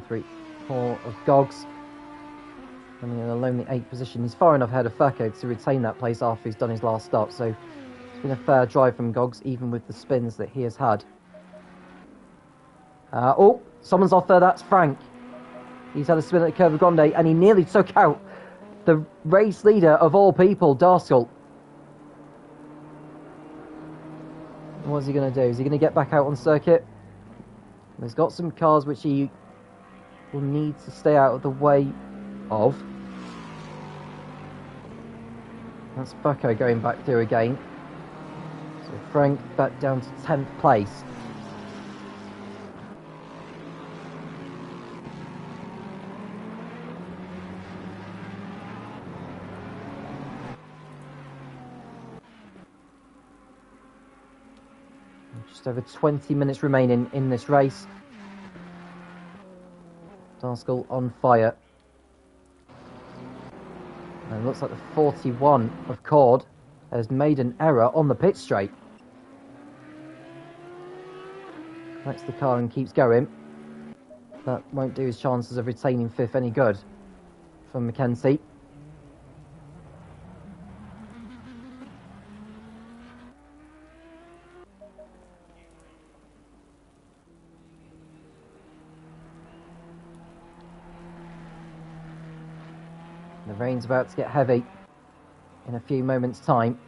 Three, 4 of Gogs. Running in a lonely 8th position. He's far enough ahead of Facco to retain that place after he's done his last stop. So it's been a fair drive from Gogs, even with the spins that he has had. Oh, someone's off there. That's Frank. He's had a spin at the Curva Grande, and he nearly took out the race leader of all people, Darskell. What's he going to do? Is he going to get back out on circuit? He's got some cars which he will need to stay out of the way of. That's Facco going back through again. So Frank back down to 10th place. Just over 20 minutes remaining in this race. Darskell on fire. And it looks like the 41 of Cord has made an error on the pit straight. Collects the car and keeps going. That won't do his chances of retaining 5th any good from Mackenzie. The rain's about to get heavy in a few moments' time.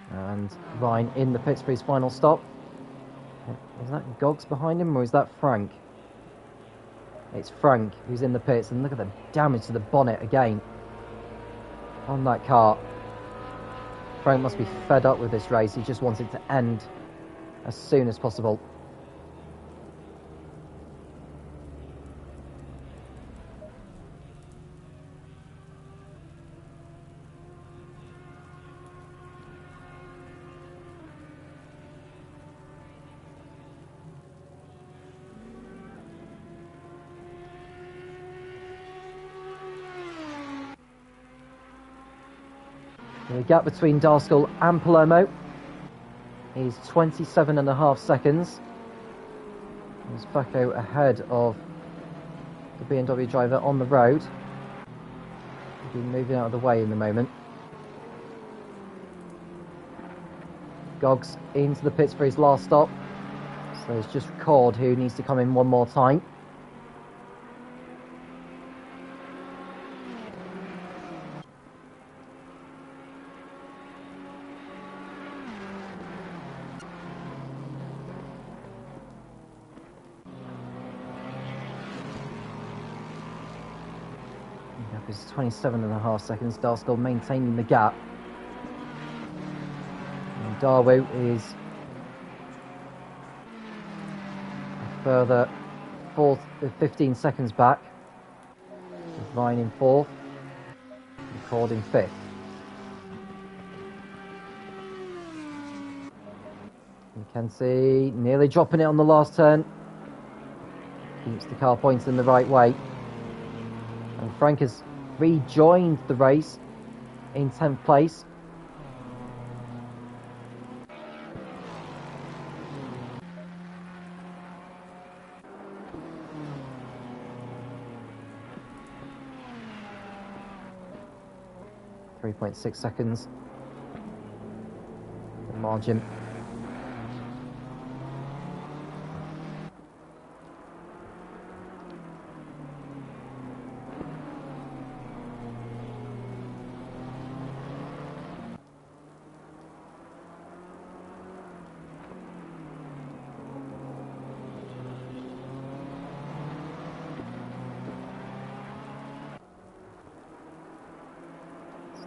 And Ryan in the pits for his final stop. Is that Goggs behind him, or is that Frank? It's Frank who's in the pits, and look at the damage to the bonnet again on that car. Frank must be fed up with this race. He just wants it to end as soon as possible. The gap between Darskell and Palermo is 27.5 seconds. There's Facco ahead of the BMW driver on the road. He'll be moving out of the way in a moment. Goggs into the pits for his last stop. So it's just Cord who needs to come in one more time. Is 27.5 seconds. Darskell maintaining the gap. And Darwood is a further 15 seconds back. Ryan in 4th. And Cord in 5th. You can see nearly dropping it on the last turn. Keeps the car pointing in the right way. And Frank has rejoined the race in 10th place. .6 seconds. The margin.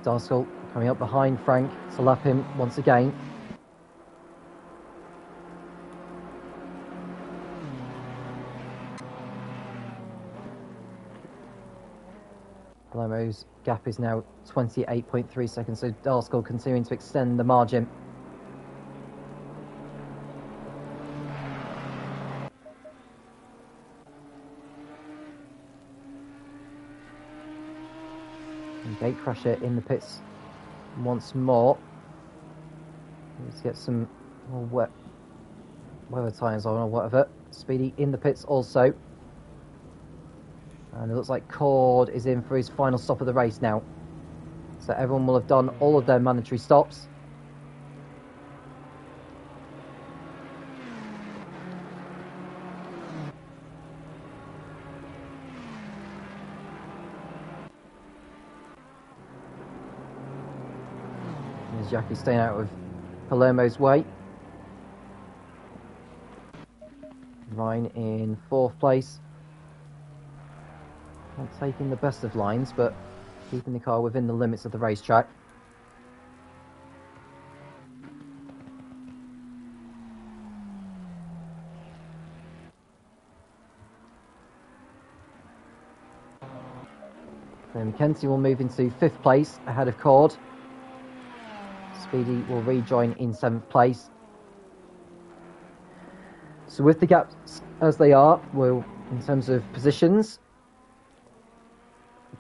Darskell coming up behind Frank to lap him once again. Palermo's gap is now 28.3 seconds, so Darskell continuing to extend the margin. Gatecrasher in the pits once more. Let's get some more wet weather tyres on or whatever. Speedy in the pits also. And it looks like Cord is in for his final stop of the race now. So everyone will have done all of their mandatory stops. Jackie staying out of Palermo's way. Ryan in 4th place. Not taking the best of lines, but keeping the car within the limits of the racetrack. Then McKenzie will move into 5th place ahead of Cord. Speedy will rejoin in 7th place. So with the gaps as they are, we'll in terms of positions,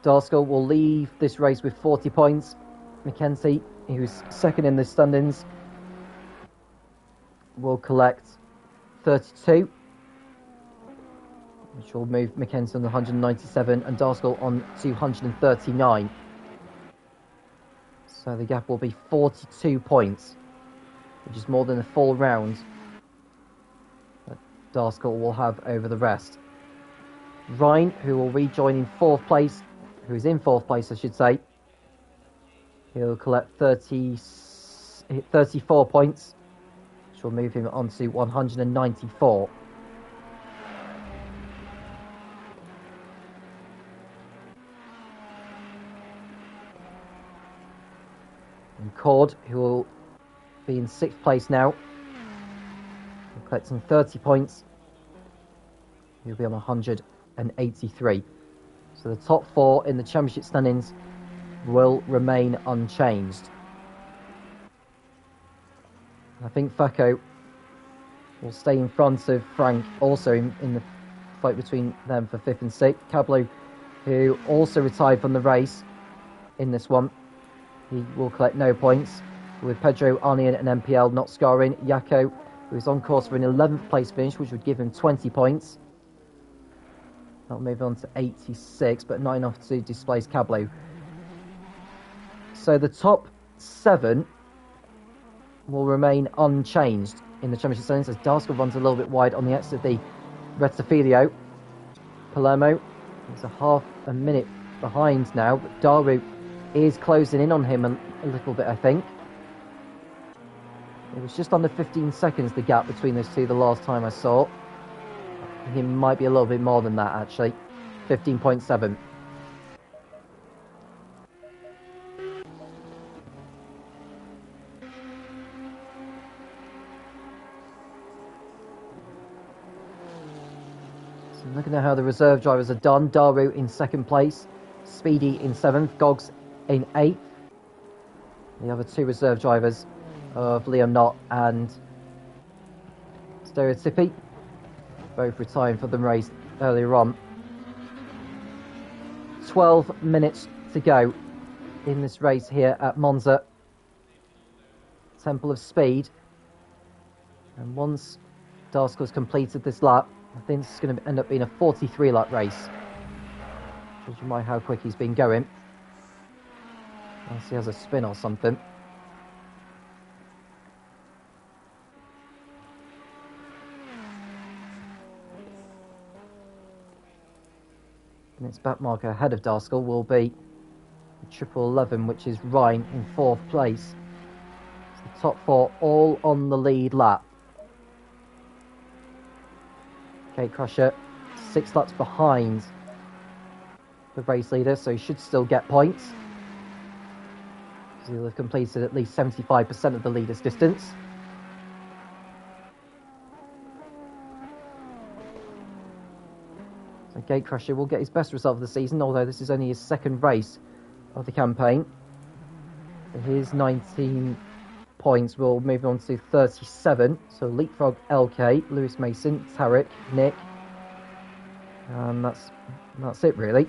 Darskell will leave this race with 40 points. Mackenzie, who's second in the standings, will collect 32, which will move Mackenzie on 197 and Darskell on 239. So the gap will be 42 points, which is more than a full round that Darskell will have over the rest. Ryan, who will rejoin in fourth place, who is in fourth place, I should say, he'll collect 34 points, which will move him on to 194. And Cord, who will be in sixth place now, collecting 30 points, he'll be on 183. So the top four in the championship standings will remain unchanged. I think Facco will stay in front of Frank also in the fight between them for 5th and 6th. Cablo, who also retired from the race in this one, he will collect no points, with Pedro, Arnian and MPL not scoring. Yako, who is on course for an 11th place finish, which would give him 20 points. That'll move on to 86, but not enough to displace Cablo. So the top 7 will remain unchanged in the championship standings as Darskell runs a little bit wide on the exit of the Rettifilio. Palermo is a half a minute behind now, but Daru is closing in on him a little bit, I think. It was just under 15 seconds, the gap between those two the last time I saw. I think it might be a little bit more than that, actually. 15.7. So looking at how the reserve drivers are done. Daru in 2nd place. Speedy in 7th. Gogs in 8th. The other 2 reserve drivers of Liam Knott and Stereotypy, both retiring for the race earlier on. 12 minutes to go in this race here at Monza, Temple of Speed. And once Darskell's completed this lap, I think this is going to end up being a 43 lap race. Judging by how quick he's been going. Unless he has a spin or something. And its back marker ahead of Darskell will be the 1111, which is Ryan in 4th place. So the top 4 all on the lead lap. Gate Crusher 6 laps behind the race leader, so he should still get points. He'll have completed at least 75% of the leader's distance. So Gate Crusher will get his best result of the season, although this is only his 2nd race of the campaign. His 19 points will move on to 37. So Leapfrog, LK, Lewis Mason, Tarek, Nick. And that's it really.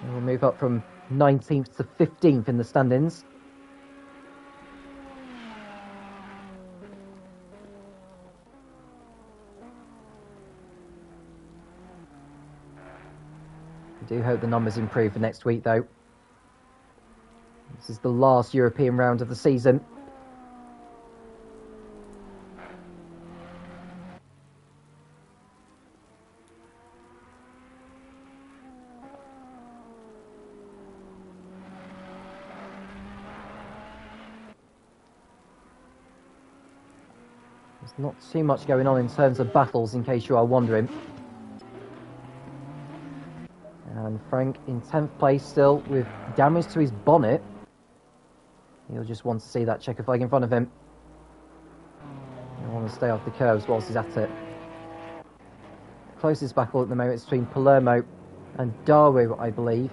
We'll move up from 19th to 15th in the standings. I do hope the numbers improve for next week though. This is the last European round of the season. There's not too much going on in terms of battles, in case you are wondering. And Frank in 10th place still with damage to his bonnet. He'll just want to see that checker flag in front of him. He'll want to stay off the curves whilst he's at it. The closest battle at the moment is between Palermo and Daru, I believe.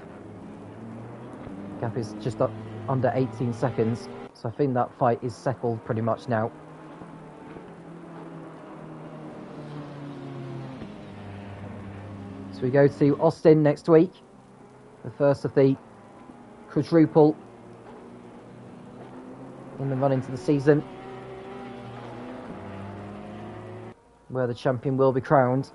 The gap is just up under 18 seconds. So I think that fight is settled pretty much now. So we go to Austin next week, the first of the quadruple in the run into the season, where the champion will be crowned.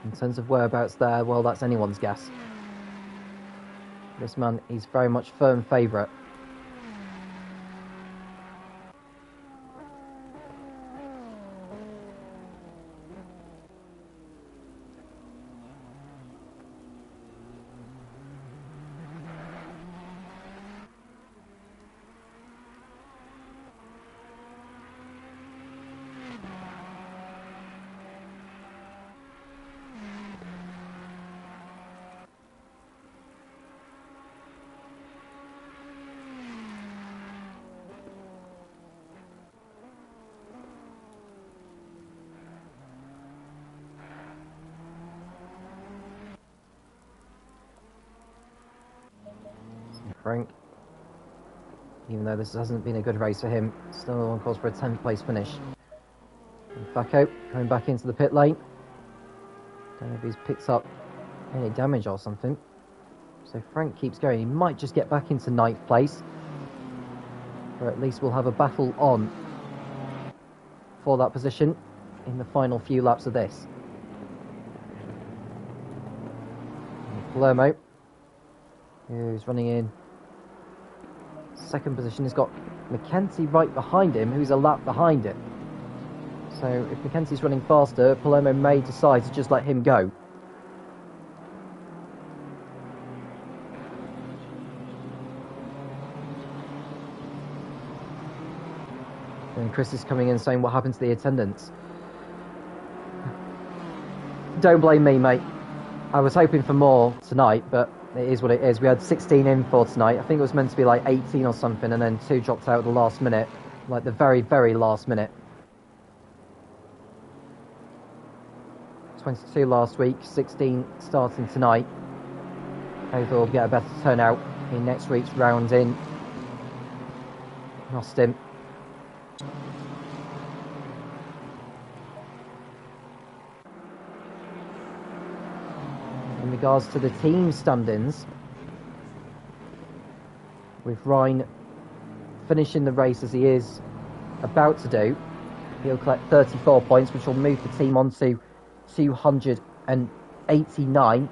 In terms of whereabouts there, well, that's anyone's guess. This man is very much firm favourite. Frank, even though this hasn't been a good race for him, still on course for a 10th place finish. And Facco coming back into the pit lane. Don't know if he's picked up any damage or something. So Frank keeps going. He might just get back into 9th place, or at least we'll have a battle on for that position in the final few laps of this. And Palermo, who's running in second position, has got Mackenzie right behind him, who's a lap behind it. So if Mackenzie's running faster, Palermo may decide to just let him go. And Chris is coming in saying, what happened to the attendance? Don't blame me, mate. I was hoping for more tonight, but it is what it is. We had 16 in for tonight. I think it was meant to be like 18 or something, and then 2 dropped out at the last minute. Like the very, very last minute. 22 last week, 16 starting tonight. Hopefully we'll get a better turnout in next week's round in Austin. In regards to the team stand-ins, with Ryan finishing the race as he is about to do, he'll collect 34 points, which will move the team on to 289,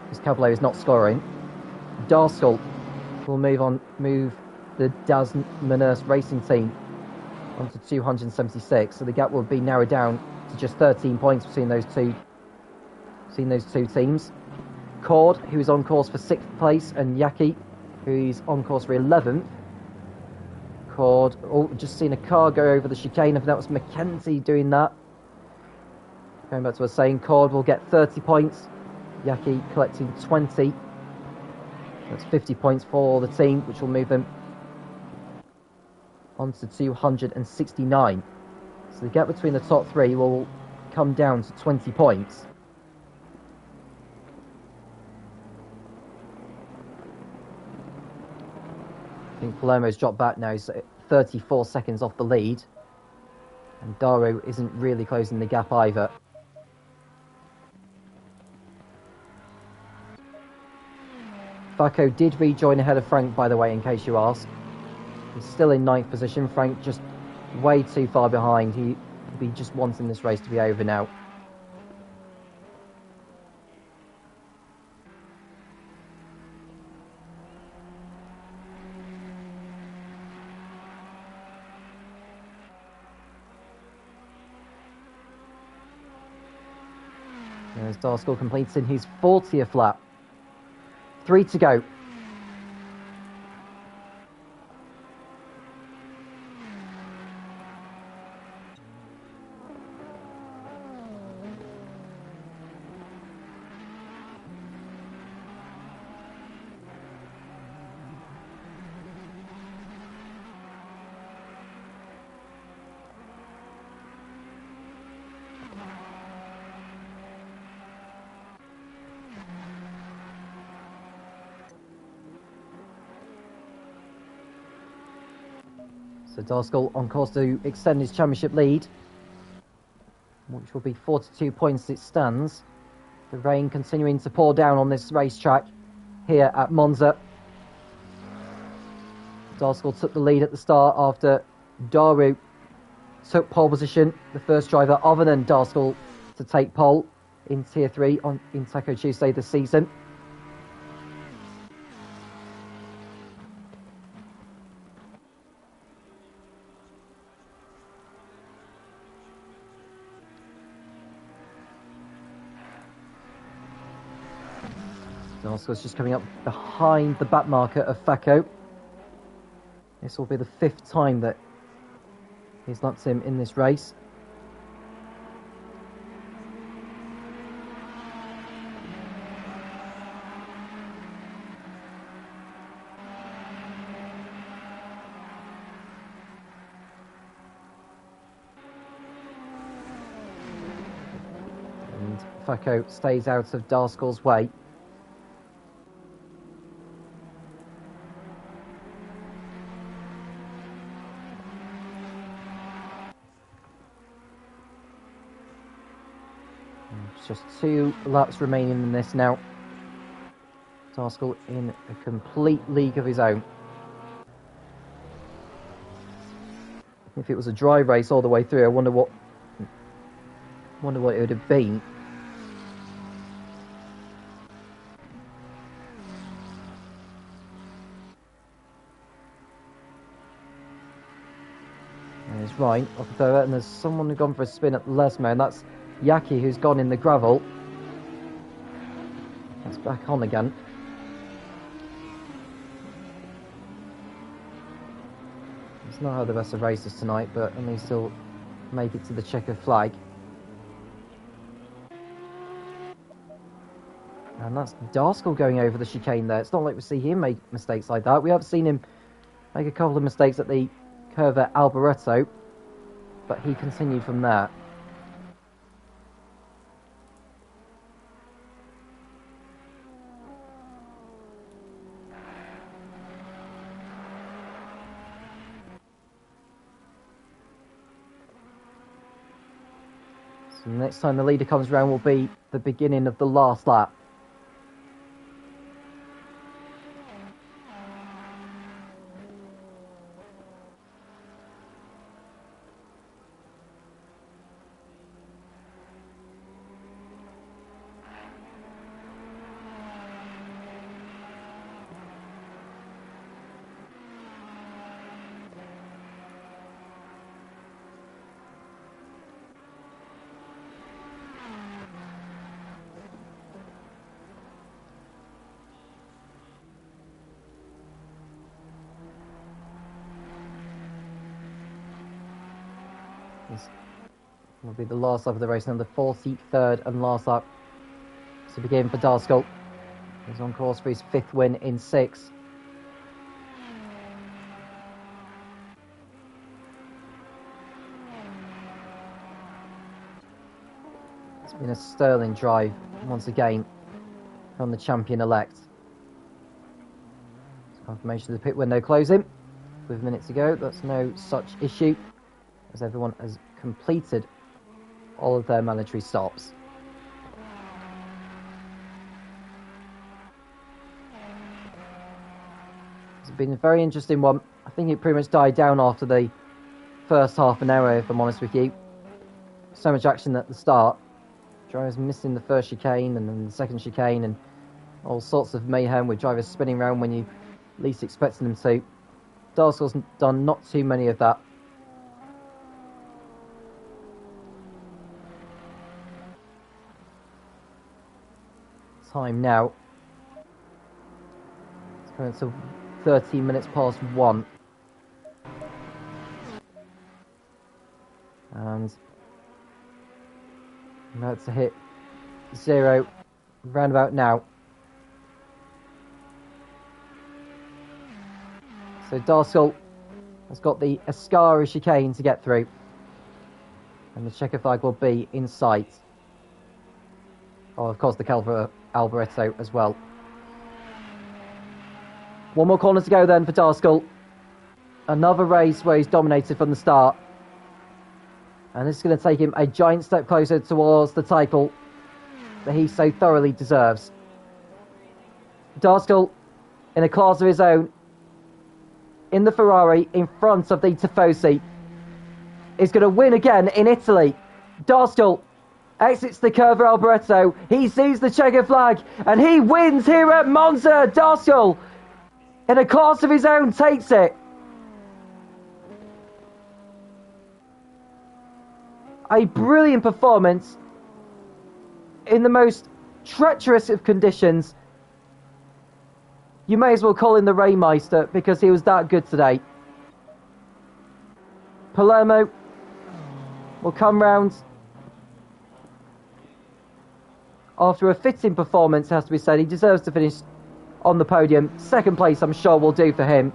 because Caballero is not scoring. Darskell will move the Daz Manurse Racing team onto 276, so the gap will be narrowed down to just 13 points between those two teams. Cord, who is on course for 6th place, and Yaki, who is on course for 11th. Cord, just seen a car go over the chicane. I think that was Mackenzie doing that. Going back to what I was saying, Cord will get 30 points. Yaki collecting 20. That's 50 points for the team, which will move them onto 269. So the gap between the top 3 will come down to 20 points. I think Palermo's dropped back now, he's 34 seconds off the lead. And Daru isn't really closing the gap either. Facco did rejoin ahead of Frank, by the way, in case you ask. He's still in 9th position. Frank just way too far behind. He'd be just wanting this race to be over now. There's Darskell completing his 40th lap. 3 to go. So Darskell on course to extend his championship lead. which will be 42 points as it stands. The rain continuing to pour down on this racetrack here at Monza. Darskell took the lead at the start after Daru took pole position, the first driver other than Darskell to take pole in Tier 3 in Taco Tuesday this season. Darskell's just coming up behind the back marker of Facco. This will be the 5th time that he's lapped him in this race. And Facco stays out of Darskell's way. Just 2 laps remaining in this now. Darskell in a complete league of his own. If it was a dry race all the way through, I wonder what it would have been. There's Ryan off the third, and there's someone who's gone for a spin at Lesmo, and that's Yaki, who's gone in the gravel. That's back on again. It's not how the best of races tonight, but at least he'll make it to the checkered flag. And that's Darskell going over the chicane there. It's not like we see him make mistakes like that. We have seen him make a couple of mistakes at the curve at Alboreto, but he continued from there. So the next time the leader comes around will be the beginning of the last lap. This will be the last lap of the race, and the 43rd and last lap to begin for Darskell. He's on course for his 5th win in 6. It's been a sterling drive once again from the champion-elect. Confirmation of the pit window closing with minutes to go. That's no such issue, as everyone has completed all of their mandatory stops. It's been a very interesting one. I think it pretty much died down after the first half an hour, if I'm honest with you. So much action at the start. Drivers missing the first chicane and then the second chicane, and all sorts of mayhem with drivers spinning around when you least expected them to. Darskell's done not too many of that. Time now. It's going to 13 minutes past 1. And about to hit 0 roundabout now. So Darskell has got the Ascari chicane to get through, and the checker flag will be in sight. Oh, of course, the Calvert Alboreto as well. One more corner to go then for Darskell. Another race where he's dominated from the start. And this is going to take him a giant step closer towards the title that he so thoroughly deserves. Darskell, in a class of his own, in the Ferrari, in front of the Tifosi, is going to win again in Italy. Darskell exits the curve of Alboreto. He sees the checker flag, and he wins here at Monza. Darskell, in a class of his own, takes it. A brilliant performance in the most treacherous of conditions. You may as well call him the Rainmeister because he was that good today. Palermo will come round after a fitting performance, has to be said. He deserves to finish on the podium. Second place, I'm sure, will do for him.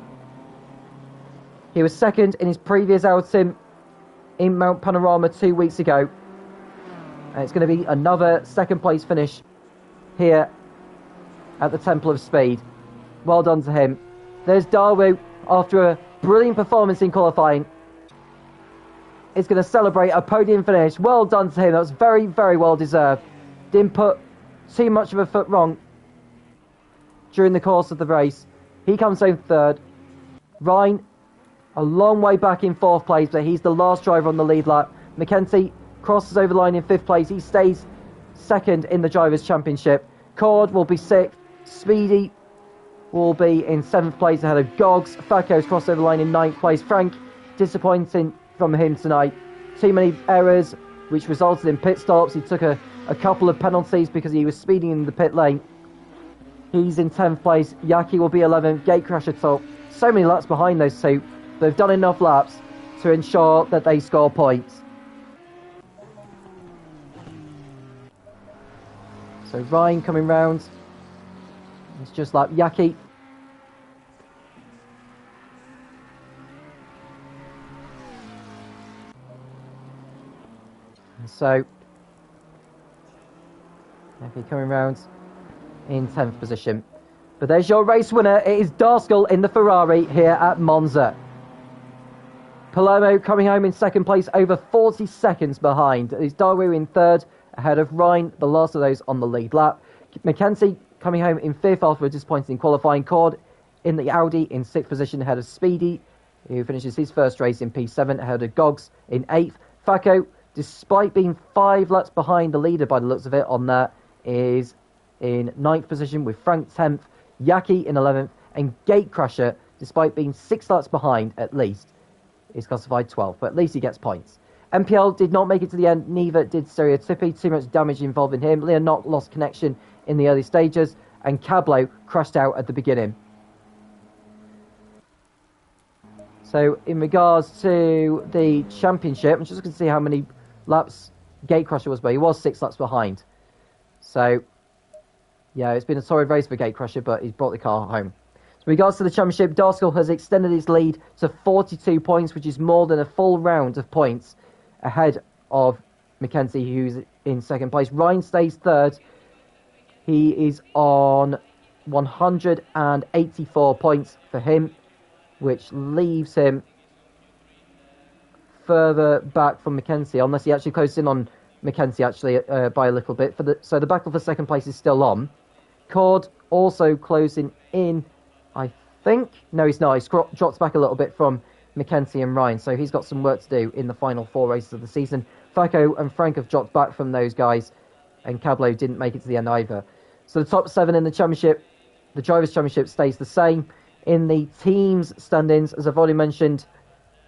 He was second in his previous outing in Mount Panorama 2 weeks ago. And it's going to be another second place finish here at the Temple of Speed. Well done to him. There's Daru, after a brilliant performance in qualifying, is going to celebrate a podium finish. Well done to him. That was very, very well deserved. Didn't put too much of a foot wrong during the course of the race. He comes home third. Ryan, a long way back in fourth place, but he's the last driver on the lead lap. McKenzie crosses over the line in fifth place. He stays second in the Drivers' Championship. Cord will be sixth. Speedy will be in seventh place ahead of Goggs. Faco's crossed over the line in ninth place. Frank, disappointing from him tonight. Too many errors, which resulted in pit stops. He took a couple of penalties because he was speeding in the pit lane. He's in 10th place. Yaki will be 11th. Gatecrasher top. So many laps behind those two. They've done enough laps to ensure that they score points. So Ryan coming round. It's just like Yaki. And so Yaki coming round in 10th position. But there's your race winner. It is Darskell in the Ferrari here at Monza. Palermo coming home in second place, over 40 seconds behind. It's Daru in third, ahead of Ryan, the last of those on the lead lap. McKenzie coming home in fifth after a disappointing qualifying. Cord in the Audi in sixth position, ahead of Speedy, who finishes his first race in P7, ahead of Goggs in eighth. Faco, despite being 5 laps behind the leader by the looks of it on that, is in ninth position with Frank 10th, Yaki in 11th, and Gatecrasher, despite being 6 laps behind at least, is classified 12th, but at least he gets points. MPL did not make it to the end, neither did Stereotypy. Too much damage involving him. Leonot lost connection in the early stages, and Cablo crashed out at the beginning. So in regards to the championship, I'm just going to see how many laps Gatecrasher was, but he was 6 laps behind. So yeah, it's been a torrid race for Gatecrasher, but he's brought the car home. So in regards to the championship, Darskell has extended his lead to 42 points, which is more than a full round of points ahead of McKenzie, who's in second place. Ryan stays third. He is on 184 points for him, which leaves him further back from McKenzie, unless he actually closes in on McKenzie actually by a little bit. So the battle for second place is still on. Cord also closing in, I think. No, he's not. He drops back a little bit from McKenzie and Ryan, so he's got some work to do in the final 4 races of the season. Faco and Frank have dropped back from those guys, and Cablo didn't make it to the end either. So the top 7 in the championship, the Drivers' Championship, stays the same. In the teams' standings, as I've already mentioned,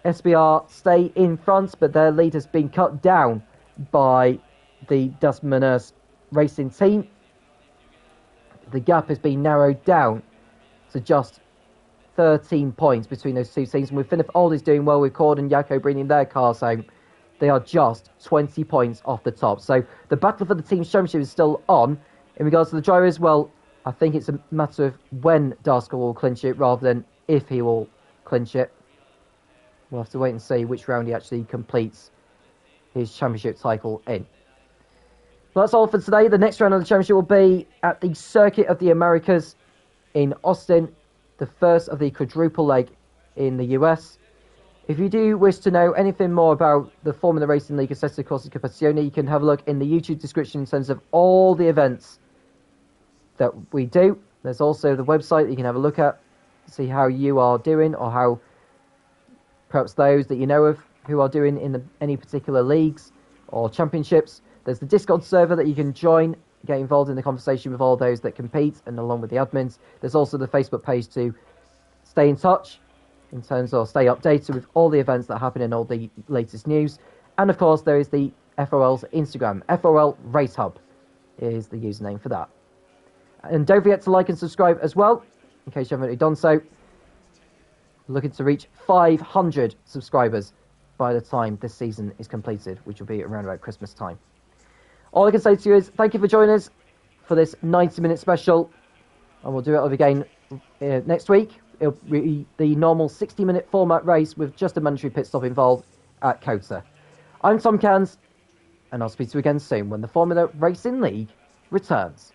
SBR stay in front, but their lead has been cut down by the Dustmaners Racing team. The gap has been narrowed down to just 13 points between those two teams. And with Philip Oldys doing well with Cord and Yako bringing their cars home, they are just 20 points off the top. So the battle for the team's championship is still on. In regards to the drivers, well, I think it's a matter of when Darskell will clinch it rather than if he will clinch it. We'll have to wait and see which round he actually completes his championship title in. Well, that's all for today. The next round of the championship will be at the Circuit of the Americas in Austin, the first of the quadruple leg in the US. If you do wish to know anything more about the Formula Racing League Assetto Corsa Competizione, you can have a look in the YouTube description in terms of all the events that we do. There's also the website that you can have a look at, see how you are doing, or how perhaps those that you know of who are doing in any particular leagues or championships. There's the Discord server that you can join, get involved in the conversation with all those that compete, and along with the admins. There's also the Facebook page to stay in touch in terms of stay updated with all the events that happen and all the latest news. And of course, there is the FRL's Instagram. FRLRACEHub is the username for that. And don't forget to like and subscribe as well, in case you haven't already done so. We're looking to reach 500 subscribers by the time this season is completed, which will be around about Christmas time. All I can say to you is thank you for joining us for this 90-minute special, and we'll do it over again next week. It'll be the normal 60-minute format race with just a mandatory pit stop involved at COTA. I'm Tom Cairns, and I'll speak to you again soon when the Formula Racing League returns.